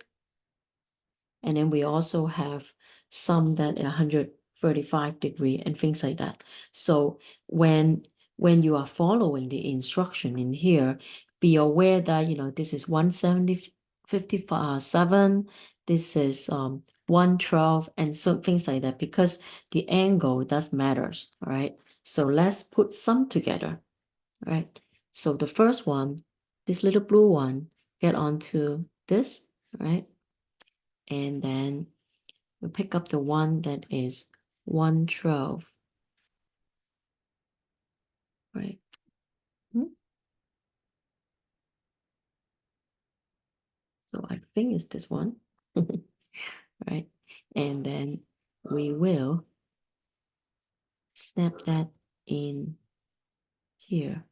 And then we also have some that are 135 degree and things like that. So when you are following the instruction in here, be aware that, this is 157, this is 112, and so things like that, because the angle does matters, all right? So let's put some together, all right? So the first one, this little blue one, get onto this, right? And then we pick up the one that is 112, right? So I think it's this one, right? And then we will snap that in here.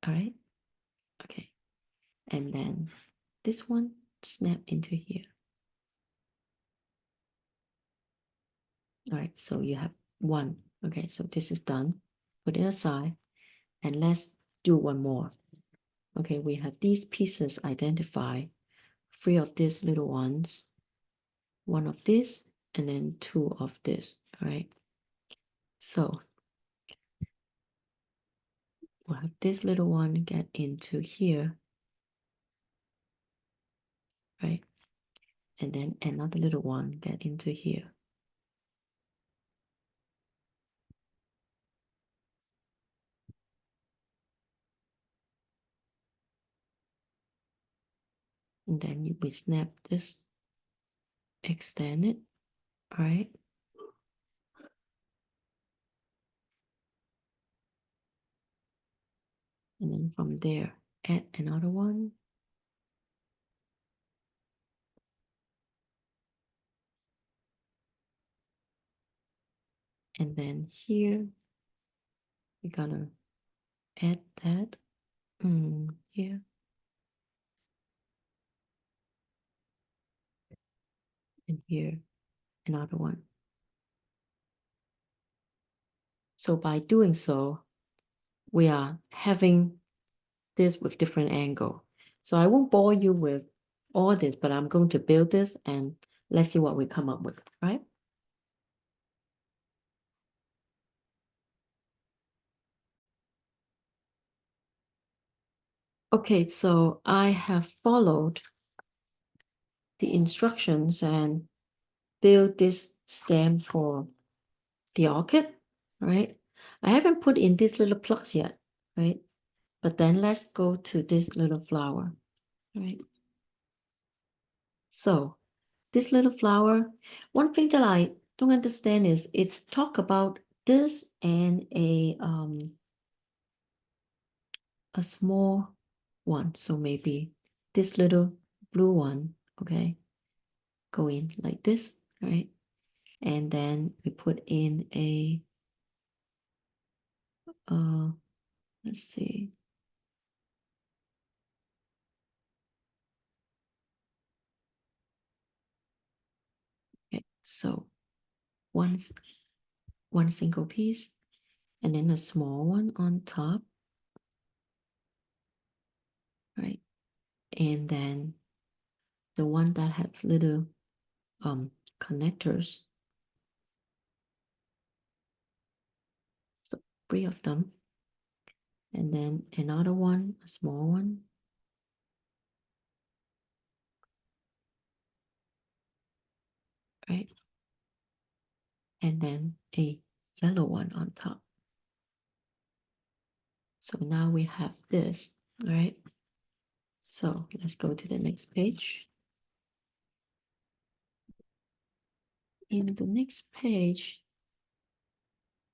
All right, okay. And then this one, snap into here. All right, so you have one. Okay, so this is done. Put it aside, and let's do one more. Okay, we have these pieces identified, 3 of these little ones, 1 of this, and then 2 of this, right? So we'll have this little one get into here, right? And then another little one get into here. And then we snap this, extend it, all right? And then from there, add another one. And then here, we're gonna add that here. And here, another one. So by doing so, we are having this with different angle. So I won't bore you with all this, but I'm going to build this and let's see what we come up with, right? Okay, so I have followed the instructions and build this stem for the orchid. right? I haven't put in this little plugs yet, right? But then let's go to this little flower, right? So this little flower, one thing that I don't understand is it's talk about this and a small one. So maybe this little blue one, okay, go in like this, right? And then we put in a let's see. Okay, so one one single piece and then a small one on top, right? And then the one that have little connectors, so 3 of them, and then another one, a small one, right? And then a yellow one on top. So now we have this, right? So let's go to the next page. In the next page,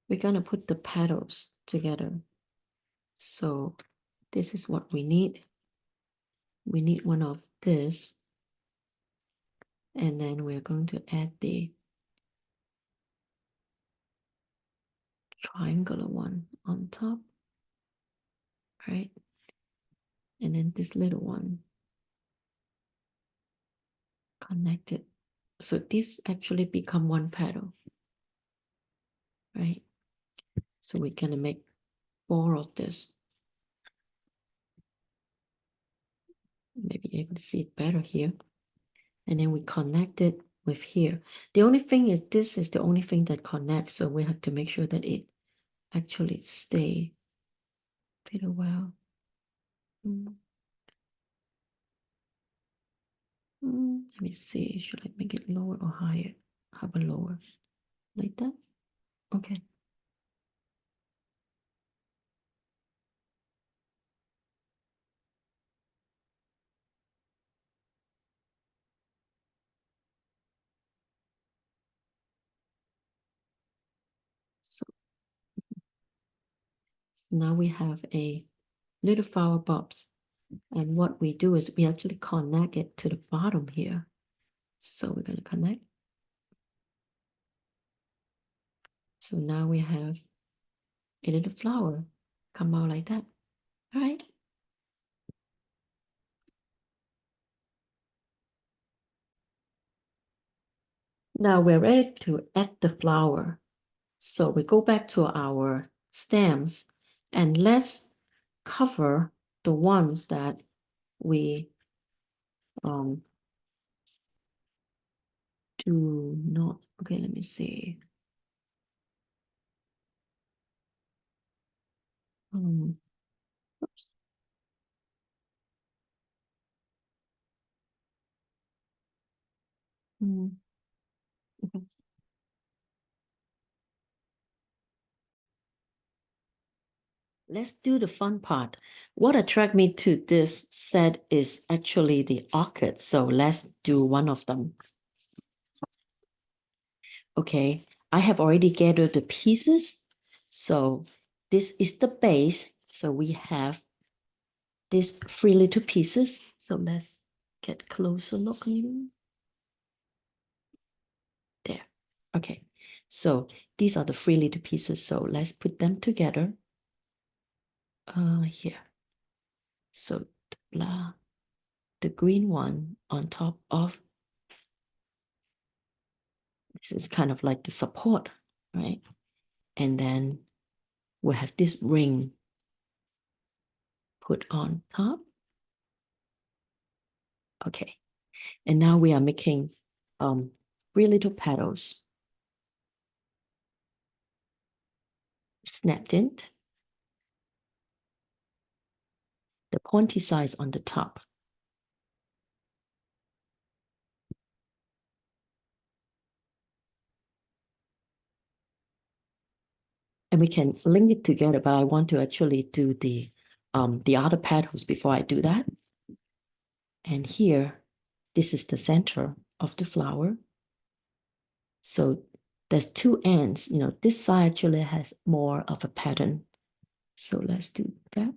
we're gonna put the petals together. So this is what we need. We need one of this. And then we're going to add the triangular one on top, right? And then this little one connected. So this actually become one petal, right? So we're gonna make 4 of this. Maybe able to see it better here. And then we connect it with here. The only thing is this is the only thing that connects. So we have to make sure that it actually stay pretty well. Let me see. Should I make it lower or higher? How about lower? Like that? Okay. So now we have a little flower bulbs. And what we do is we actually connect it to the bottom here. So we're going to connect. So now we have a little flower come out like that. All right. Now we're ready to add the flower. So we go back to our stems and let's cover the ones that we do not. Okay, let me see. Oops. Okay. Let's do the fun part. What attracted me to this set is actually the orchid. So let's do one of them. Okay, I have already gathered the pieces. So this is the base. So we have these 3 little pieces. So let's get closer looking. There. Okay, so these are the 3 little pieces. So let's put them together. Here. So the green one on top of this is kind of like the support, right? And then we have this ring put on top. Okay. And now we are making 3 little petals snapped in, the pointy sides on the top. And we can link it together, but I want to actually do the other petals before I do that. And here, this is the center of the flower. So there's two ends, this side actually has more of a pattern. So let's do that.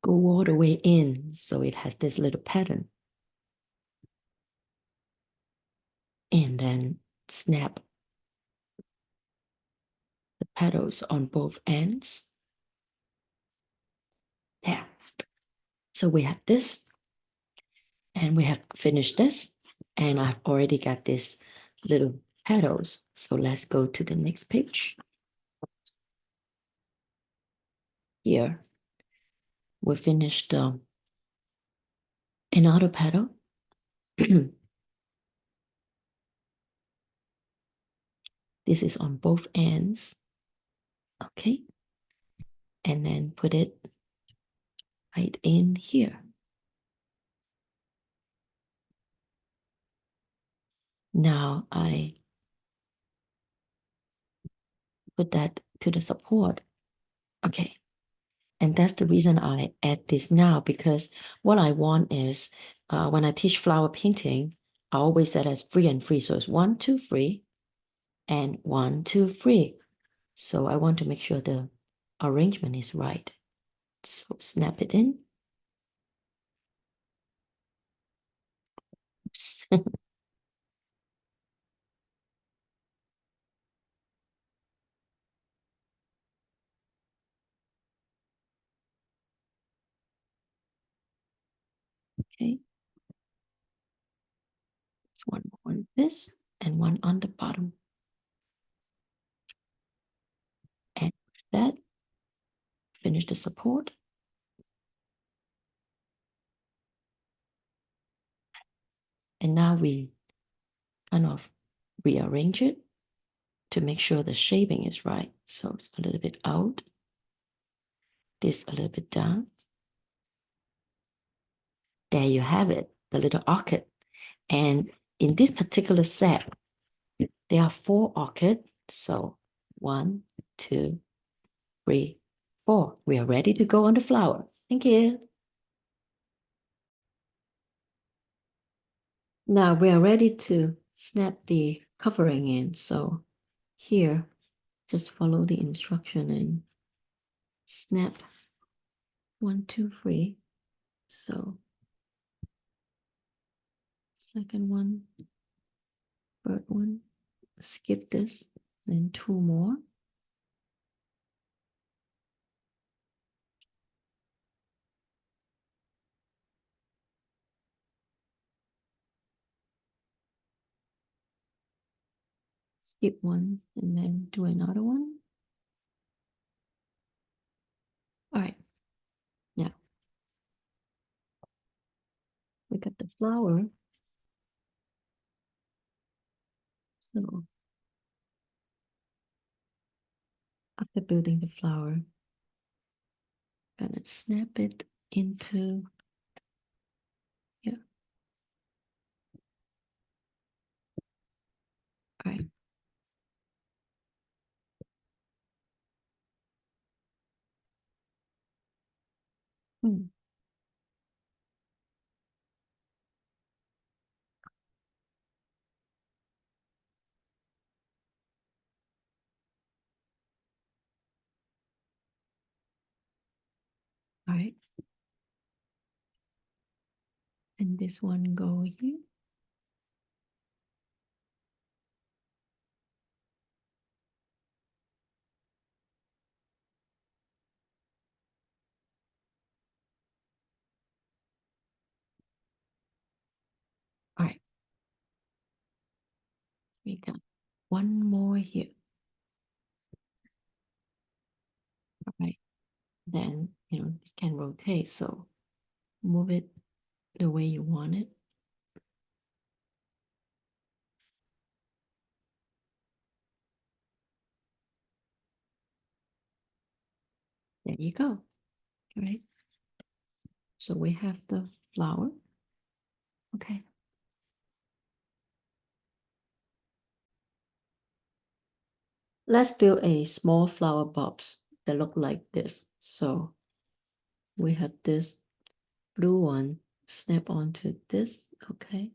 Go all the way in, so it has this little pattern. And then snap the petals on both ends. There. So we have this, and we have finished this, and I've already got this little petals. So let's go to the next page. Here, we finished another petal. This is on both ends. Okay. And then put it right in here. Now I put that to the support. Okay. And that's the reason I add this now, because what I want is when I teach flower painting, I always set as free and free. So it's 1, 2, free, and 1, 2, free. So I want to make sure the arrangement is right. So snap it in. Oops. Okay. It's one more on this and one on the bottom. And with that, finish the support. And now we kind of rearrange it to make sure the shaping is right. So it's a little bit out, this a little bit down. There you have it, the little orchid. And in this particular set, there are 4 orchids. So 1, 2, 3, 4. We are ready to go on the flower. Thank you. Now we are ready to snap the covering in. So here, just follow the instruction and snap 1, 2, 3. So second one, third one, skip this, and 2 more. Skip one and then do another one. All right, now we got the flower. So after building the flower, gonna snap it into here. All right. Hmm. All right. And this one go here. All right. We got one more here. All right. Then, it can rotate. So move it the way you want it. There you go. All right. So we have the flower. Okay. let's build a small flower bulbs that look like this. So we have this blue one, snap onto this, okay.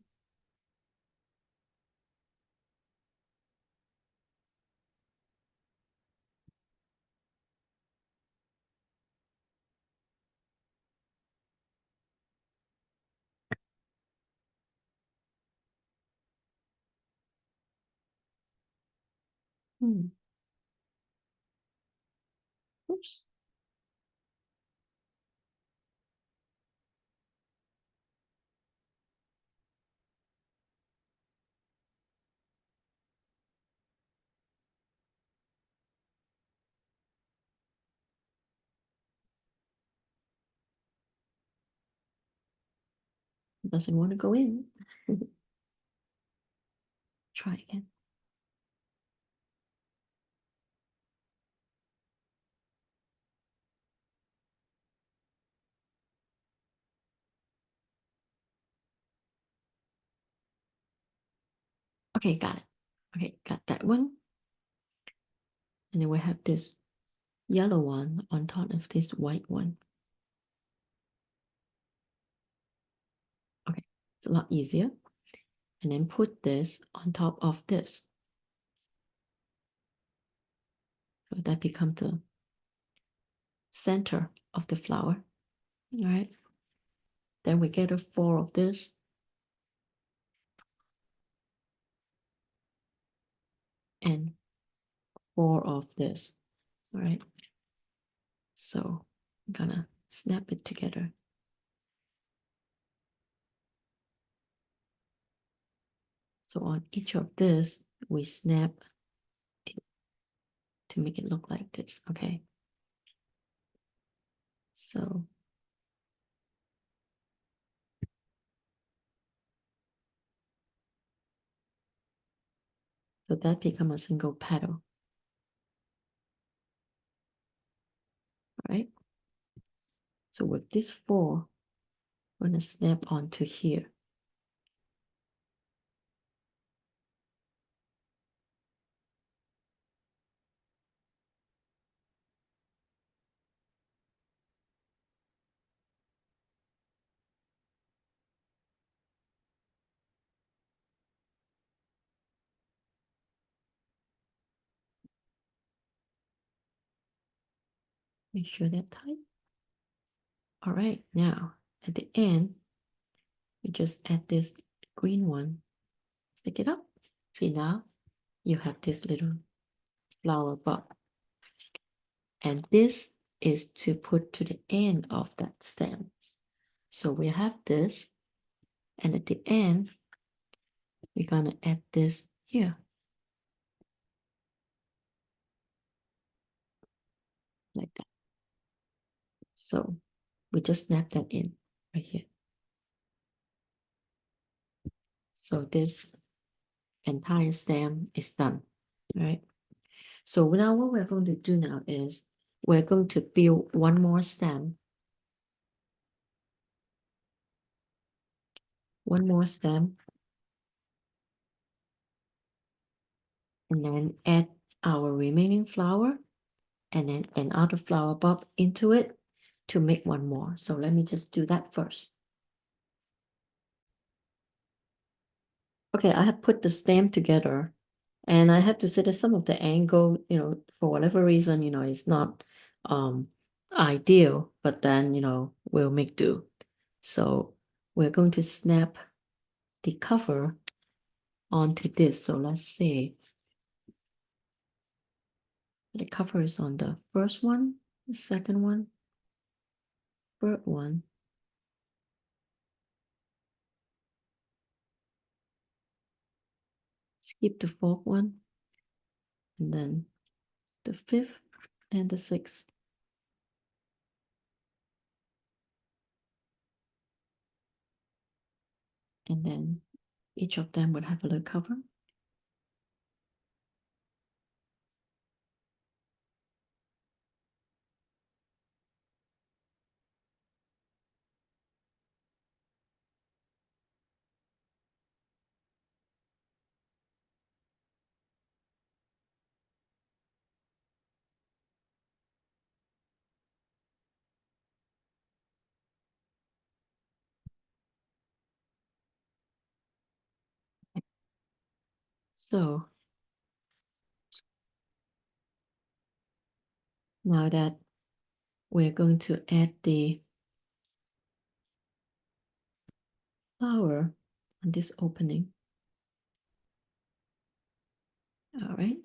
Oops. Doesn't want to go in. Try again. Okay, got it. Okay, got that one. And then we have this yellow one on top of this white one. Okay, it's a lot easier. And then put this on top of this. So that becomes the center of the flower. All right. Then we get a 4 of this. And 4 of this. All right. So I'm gonna snap it together. So on each of this, we snap it to make it look like this, okay? So that become a single petal, all right? So with this 4, we're gonna snap onto here. Make sure they're tight. All right, now at the end, we just add this green one, stick it up. See now, you have this little flower bud. And this is to put to the end of that stem. So we have this, and at the end, we're gonna add this here. Like that. So we just snap that in right here. So this entire stem is done, right? So now what we're going to do now is we're going to build one more stem. One more stem. And then add our remaining flower and then another flower bulb into it to make one more. So let me just do that first. Okay, I have put the stem together and I have to say that some of the angle, for whatever reason, it's not ideal, but then, we'll make do. So we're going to snap the cover onto this. So let's see. The cover is on the first one, the second one, third one. Skip the fourth one, and then the fifth and the sixth. And then each of them would have a little cover. So now that we're going to add the flower on this opening. All right.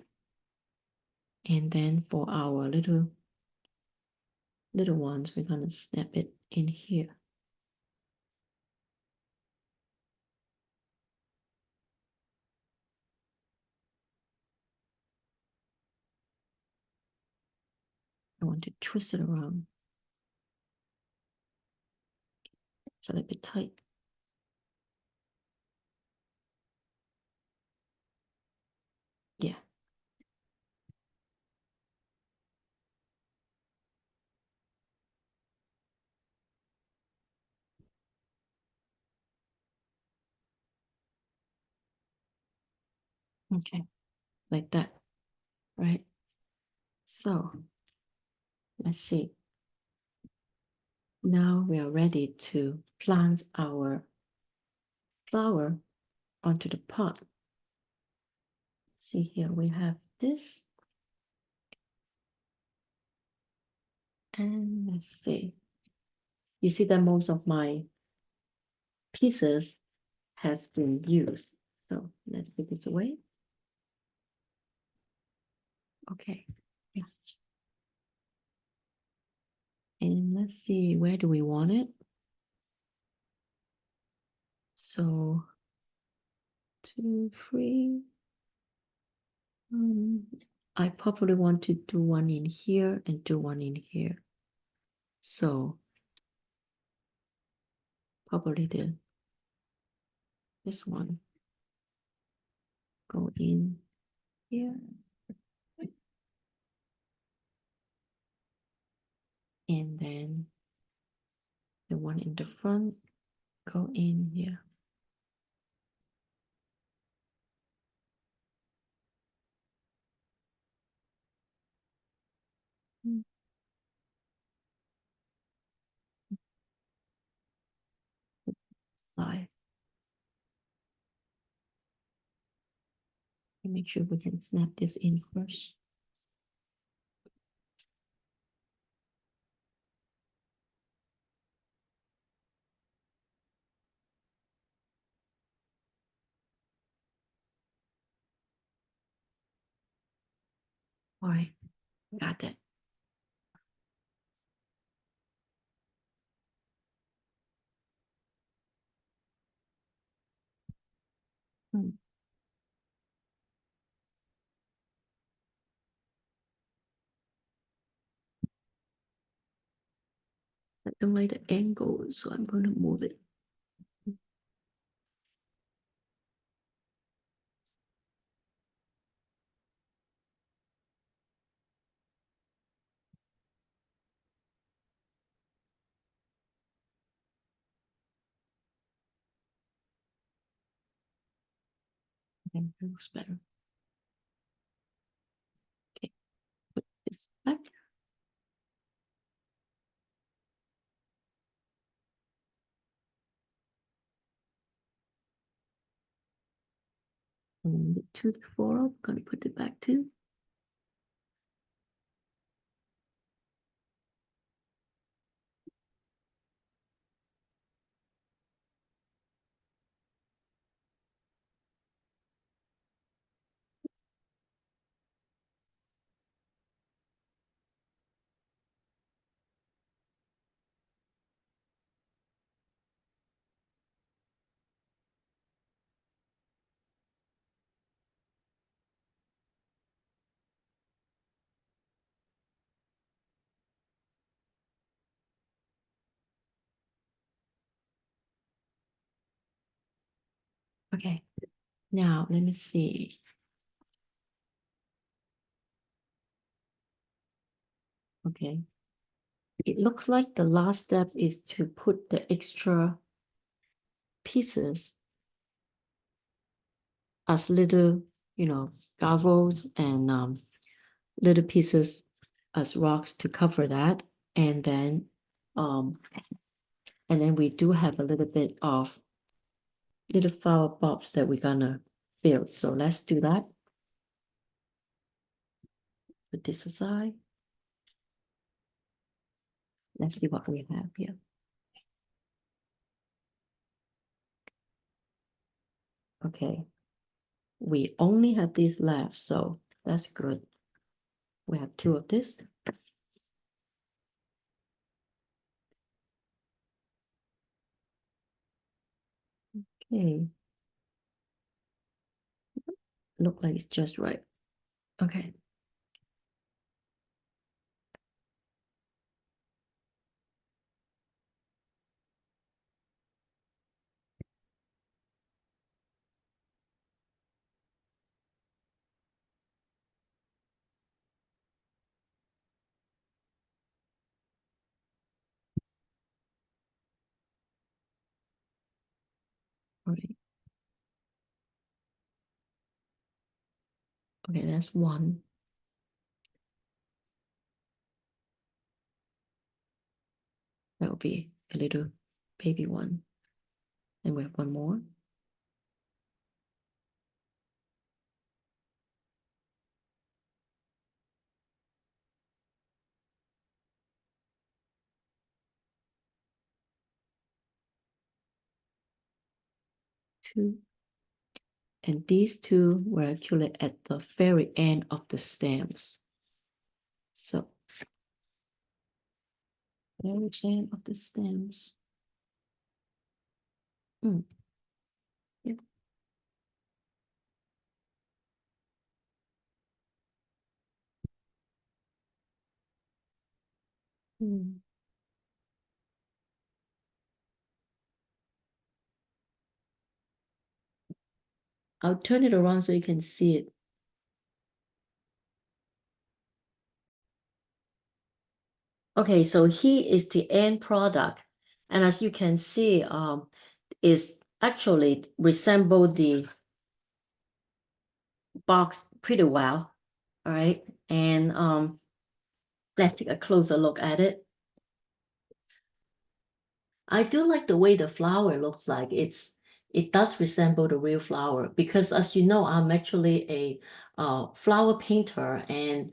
And then for our little ones, we're going to snap it in here. I want to twist it around. It's a little bit tight. Yeah. Okay. Like that. Right. So let's see. Now we are ready to plant our flower onto the pot. See here, we have this. And let's see. You see that most of my pieces has been used. So let's put this away. Okay. Yeah. And let's see, where do we want it? So 2, 3. I probably want to do one in here and do one in here. So probably this one go in here. And then the one in the front go in here. Side. And make sure we can snap this in first. All right, got that. I don't like the angle, so I'm going to move it. I think it looks better. Okay, put this back. And the 2 to 4, I'm going to put it back too. Okay, now let me see. Okay, it looks like the last step is to put the extra pieces as little, gavels and little pieces as rocks to cover that. And then we do have a little bit of little flower bulbs that we're gonna filled. So let's do that. Put this aside. Let's see what we have here. Okay, we only have these left, so that's good. We have 2 of this. Okay. Look like it's just right. Okay. All right. Okay, that's 1. That will be a little baby one. And we have 1 more. Two. And these 2 were actually at the very end of the stems. So, very end of the stems. Mm. Yep. Mm. I'll turn it around so you can see it. Okay, so here is the end product. And as you can see, it's actually resemble the box pretty well. All right. And let's take a closer look at it. I do like the way the flower looks like. It does resemble the real flower because, as you know, I'm actually a flower painter, and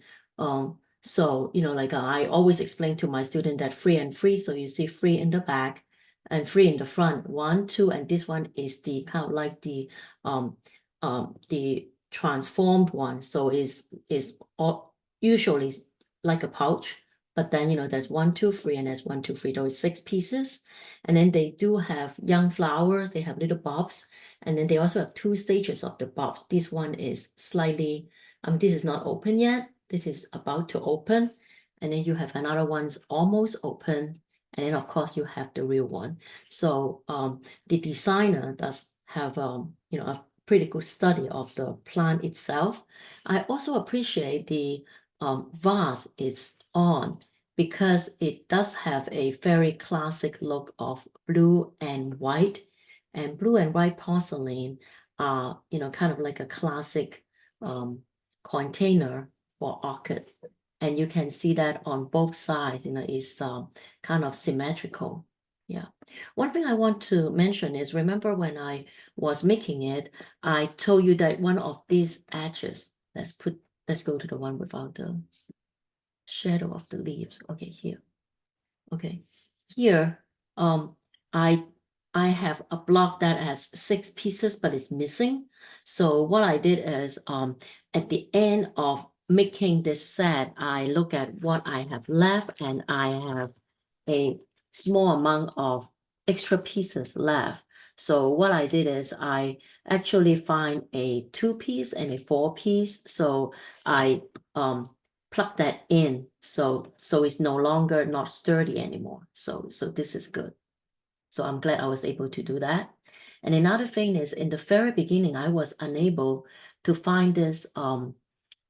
so like I always explain to my student that free and free. So you see free in the back and free in the front. 1, 2, and this one is the kind of like the transformed one. So is all usually like a pouch, but then there's 1, 2, 3, and there's 1, 2, 3. Those 6 pieces. And then they do have young flowers, they have little bulbs, and then they also have 2 stages of the bulbs. This one is slightly, this is not open yet. This is about to open. And then you have another one's almost open. And then of course you have the real one. So the designer does have a pretty good study of the plant itself. I also appreciate the vase it's on, because it does have a very classic look of blue and white. And blue and white porcelain are, kind of like a classic container for orchid. And you can see that on both sides, is kind of symmetrical. Yeah. One thing I want to mention is, remember when I was making it, I told you that one of these edges, let's go to the one without the shadow of the leaves. Okay, here. Okay, here, I have a block that has 6 pieces, but it's missing. So what I did is, at the end of making this set, I look at what I have left, and I have a small amount of extra pieces left. So what I did is I actually find a 2-piece and a 4-piece. So I plug that in, so it's no longer not sturdy anymore. So this is good. So I'm glad I was able to do that. And another thing is, in the very beginning, I was unable to find this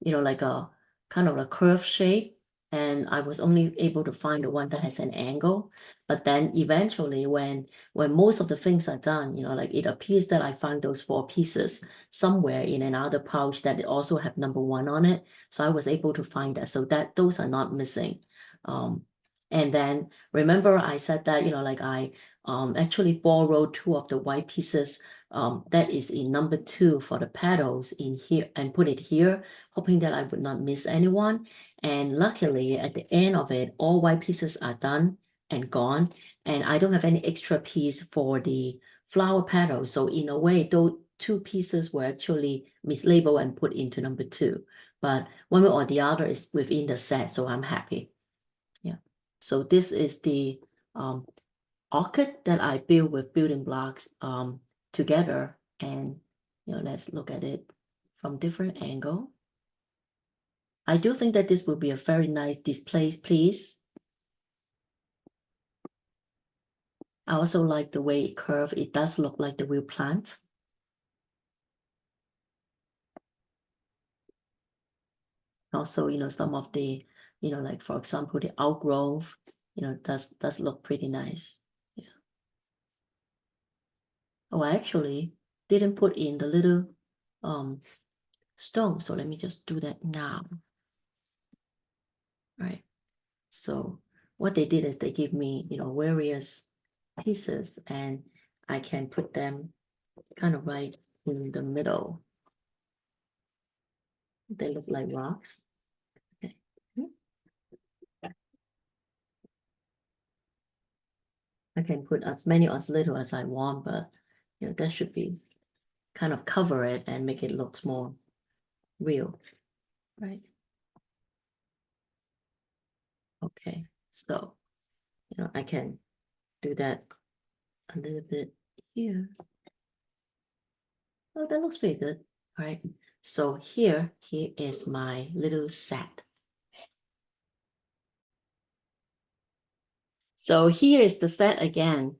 like a kind of a curved shape, and I was only able to find the one that has an angle. But then eventually, when most of the things are done, like it appears that I found those 4 pieces somewhere in another pouch that also have number 1 on it. So I was able to find that, so that those are not missing. And then remember I said that, like I actually borrowed two of the white pieces that is in number 2 for the petals in here and put it here, hoping that I would not miss anyone. And luckily, at the end of it, all white pieces are done and gone, and I don't have any extra piece for the flower petals. So in a way, those 2 pieces were actually mislabeled and put into number 2. But one way or the other is within the set, so I'm happy. Yeah. So this is the orchid that I built with building blocks together, and let's look at it from different angle. I do think that this will be a very nice display piece. I also like the way it curved. It does look like the real plant. Also, some of the, like for example, the outgrowth, does look pretty nice. Yeah. Oh, I actually didn't put in the little stone, so let me just do that now. Right. So what they did is they give me, various pieces, and I can put them kind of right in the middle. They look like rocks. Okay. I can put as many or as little as I want, but that should be kind of cover it and make it look more real, right? Okay, so I can do that a little bit here. Oh, that looks pretty good. All right, so here is my little set. So here is the set again.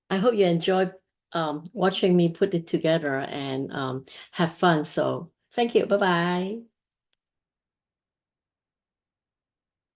I hope you enjoyed watching me put it together and have fun. So thank you. Bye-bye.